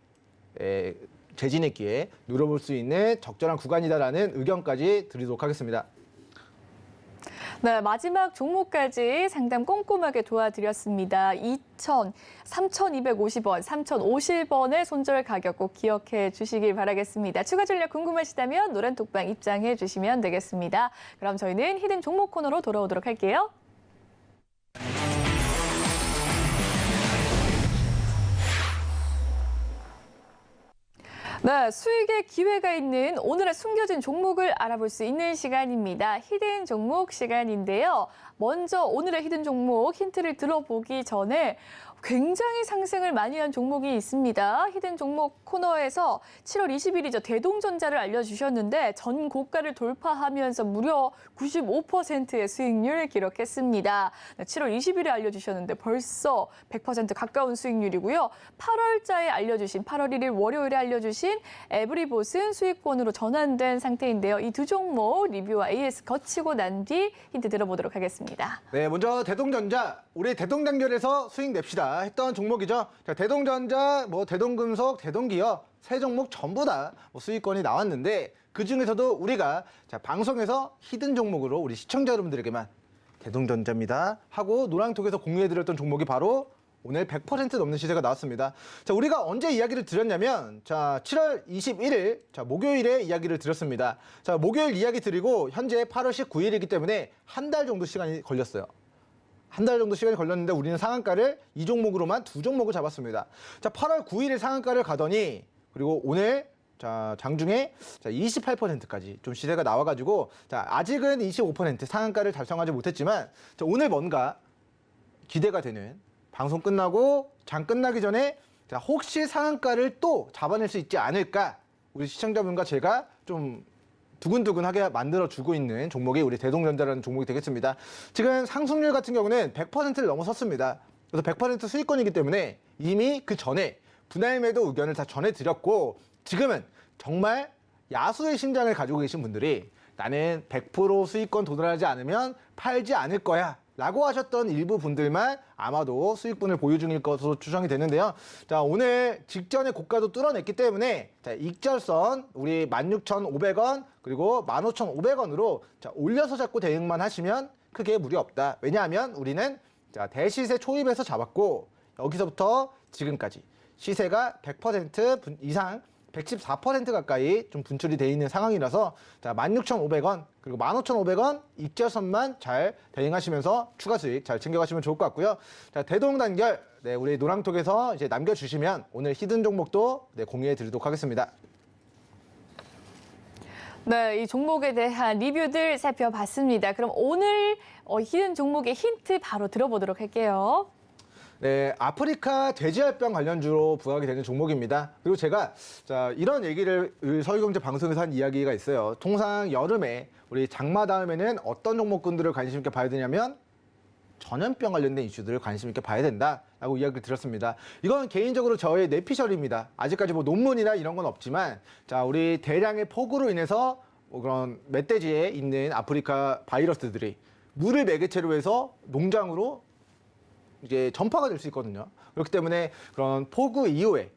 재진의 기회 누려볼 수 있는 적절한 구간이다라는 의견까지 드리도록 하겠습니다. 네, 마지막 종목까지 상담 꼼꼼하게 도와드렸습니다. 3,250원, 3,050원의 손절 가격 꼭 기억해 주시길 바라겠습니다. 추가 전략 궁금하시다면 노란톡방 입장해 주시면 되겠습니다. 그럼 저희는 히든 종목 코너로 돌아오도록 할게요. 네, 수익의 기회가 있는 오늘의 숨겨진 종목을 알아볼 수 있는 시간입니다. 히든 종목 시간인데요. 먼저 오늘의 히든 종목 힌트를 들어보기 전에 굉장히 상승을 많이 한 종목이 있습니다. 히든 종목 코너에서 7월 20일이죠. 대동전자를 알려주셨는데 전 고가를 돌파하면서 무려 95%의 수익률 기록했습니다. 7월 20일에 알려주셨는데 벌써 100% 가까운 수익률이고요. 8월자에 알려주신 8월 1일 월요일에 알려주신 에브리봇은 수익권으로 전환된 상태인데요. 이 두 종목 리뷰와 AS 거치고 난 뒤 힌트 들어보도록 하겠습니다. 네, 먼저 대동전자, 우리 대동단결에서 수익 냅시다 했던 종목이죠. 자, 대동전자, 대동금속, 대동기업 세 종목 전부 다 수익권이 나왔는데 그 중에서도 우리가 방송에서 히든 종목으로 우리 시청자 여러분들에게만 대동전자입니다 하고 노랑톡에서 공유해드렸던 종목이 바로 오늘 100% 넘는 시세가 나왔습니다. 자, 우리가 언제 이야기를 드렸냐면, 7월 21일, 목요일에 이야기를 드렸습니다. 자, 목요일 이야기 드리고, 현재 8월 19일이기 때문에 한 달 정도 시간이 걸렸어요. 한 달 정도 시간이 걸렸는데, 우리는 상한가를 이 종목으로만 두 종목을 잡았습니다. 자, 8월 9일에 상한가를 가더니, 그리고 오늘, 장중에 28%까지 좀 시세가 나와가지고, 아직은 25% 상한가를 달성하지 못했지만, 오늘 뭔가 기대가 되는, 방송 끝나고 장 끝나기 전에 혹시 상한가를 또 잡아낼 수 있지 않을까, 우리 시청자분과 제가 좀 두근두근하게 만들어주고 있는 종목이 우리 대동전자라는 종목이 되겠습니다. 지금 상승률 같은 경우는 100%를 넘어섰습니다. 그래서 100% 수익권이기 때문에 이미 그 전에 분할 매도 의견을 다 전해드렸고, 지금은 정말 야수의 심장을 가지고 계신 분들이 나는 100% 수익권 도달하지 않으면 팔지 않을 거야 라고 하셨던 일부 분들만 아마도 수익분을 보유 중일 것으로 추정이 되는데요. 자, 오늘 직전에 고가도 뚫어냈기 때문에 익절선 우리 16,500원 그리고 15,500원으로 올려서 잡고 대응만 하시면 크게 무리 없다. 왜냐하면 우리는 대시세 초입에서 잡았고 여기서부터 지금까지 시세가 100% 이상 114% 가까이 좀 분출이 돼 있는 상황이라서 16,500원 그리고 15,500원 익절선만 잘 대응하시면서 추가 수익 잘 챙겨가시면 좋을 것 같고요. 자, 대동단결 우리 노랑톡에서 이제 남겨주시면 오늘 히든 종목도 공유해 드리도록 하겠습니다. 네, 이 종목에 대한 리뷰들 살펴봤습니다. 그럼 오늘 히든 종목의 힌트 바로 들어보도록 할게요. 네, 아프리카 돼지열병 관련주로 부각이 되는 종목입니다. 그리고 제가 이런 얘기를 서울경제 방송에서 한 이야기가 있어요. 통상 여름에 우리 장마 다음에는 어떤 종목군들을 관심 있게 봐야 되냐면 전염병 관련된 이슈들을 관심 있게 봐야 된다라고 이야기를 드렸습니다. 이건 개인적으로 저의 내피셜입니다. 아직까지 논문이나 이런 건 없지만 우리 대량의 폭우로 인해서 그런 멧돼지에 있는 아프리카 바이러스들이 물을 매개체로 해서 농장으로 이제 전파가 될 수 있거든요. 그렇기 때문에 그런 폭우 이후에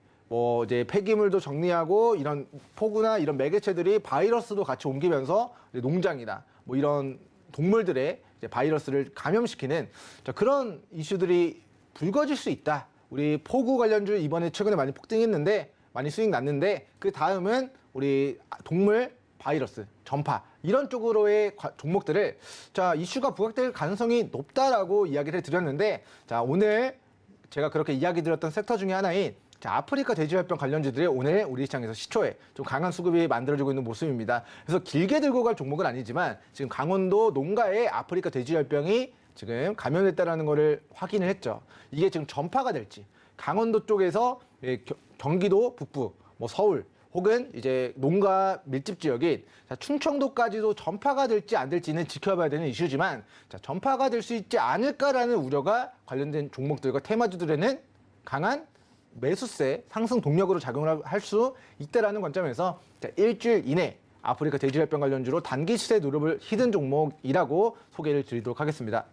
이제 폐기물도 정리하고 이런 폭우나 이런 매개체들이 바이러스도 같이 옮기면서 농장이나 이런 동물들의 이제 바이러스를 감염시키는 그런 이슈들이 불거질 수 있다. 우리 폭우 관련주 이번에 최근에 많이 폭등했는데 많이 수익 났는데 그 다음은 우리 동물 바이러스, 전파 이런 쪽으로의 종목들을 이슈가 부각될 가능성이 높다라고 이야기를 드렸는데 오늘 제가 그렇게 이야기 드렸던 섹터 중에 하나인 아프리카 돼지열병 관련주들이 오늘 우리 시장에서 시초에 좀 강한 수급이 만들어지고 있는 모습입니다. 그래서 길게 들고 갈 종목은 아니지만 지금 강원도 농가에 아프리카 돼지열병이 지금 감염됐다라는 거를 확인을 했죠. 이게 지금 전파가 될지 강원도 쪽에서 경기도 북부, 서울 혹은 이제 농가 밀집 지역인 충청도까지도 전파가 될지 안 될지는 지켜봐야 되는 이슈지만 전파가 될 수 있지 않을까라는 우려가 관련된 종목들과 테마주들에는 강한 매수세 상승 동력으로 작용을 할 수 있다라는 관점에서 일주일 이내 아프리카 돼지열병 관련주로 단기 시세 누릅을 히든 종목이라고 소개를 드리도록 하겠습니다.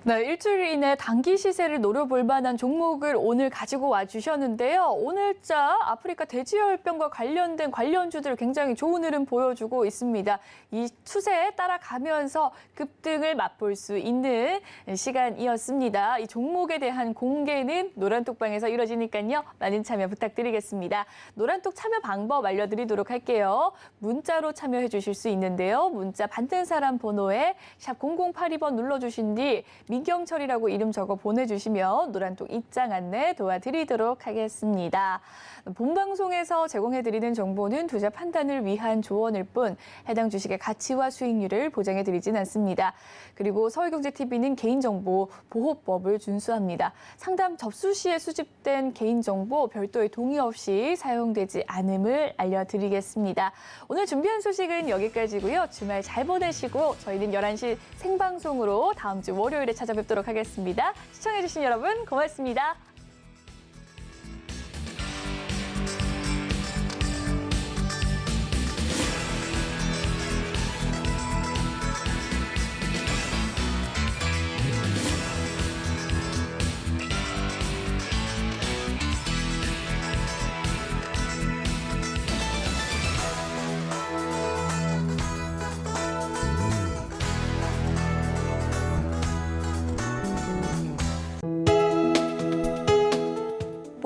네, 일주일 이내 단기 시세를 노려볼 만한 종목을 오늘 가지고 와주셨는데요. 오늘자 아프리카 돼지열병과 관련된 관련주들 굉장히 좋은 흐름 보여주고 있습니다. 이 추세에 따라가면서 급등을 맛볼 수 있는 시간이었습니다. 이 종목에 대한 공개는 노란톡방에서 이루어지니까요. 많은 참여 부탁드리겠습니다. 노란톡 참여 방법 알려드리도록 할게요. 문자로 참여해 주실 수 있는데요. 문자 받는 사람 번호에 샵 0082번 눌러주신 뒤 미경철이라고 이름 적어 보내주시면 노란톡 입장 안내 도와드리도록 하겠습니다. 본방송에서 제공해드리는 정보는 투자 판단을 위한 조언일 뿐 해당 주식의 가치와 수익률을 보장해드리진 않습니다. 그리고 서울경제TV는 개인정보 보호법을 준수합니다. 상담 접수 시에 수집된 개인정보 별도의 동의 없이 사용되지 않음을 알려드리겠습니다. 오늘 준비한 소식은 여기까지고요. 주말 잘 보내시고 저희는 11시 생방송으로 다음 주 월요일에 찾아뵙도록 하겠습니다. 시청해주신 여러분 고맙습니다.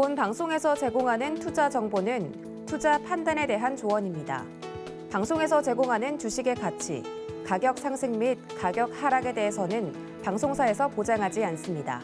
본 방송에서 제공하는 투자 정보는 투자 판단에 대한 조언입니다. 방송에서 제공하는 주식의 가치, 가격 상승 및 가격 하락에 대해서는 방송사에서 보장하지 않습니다.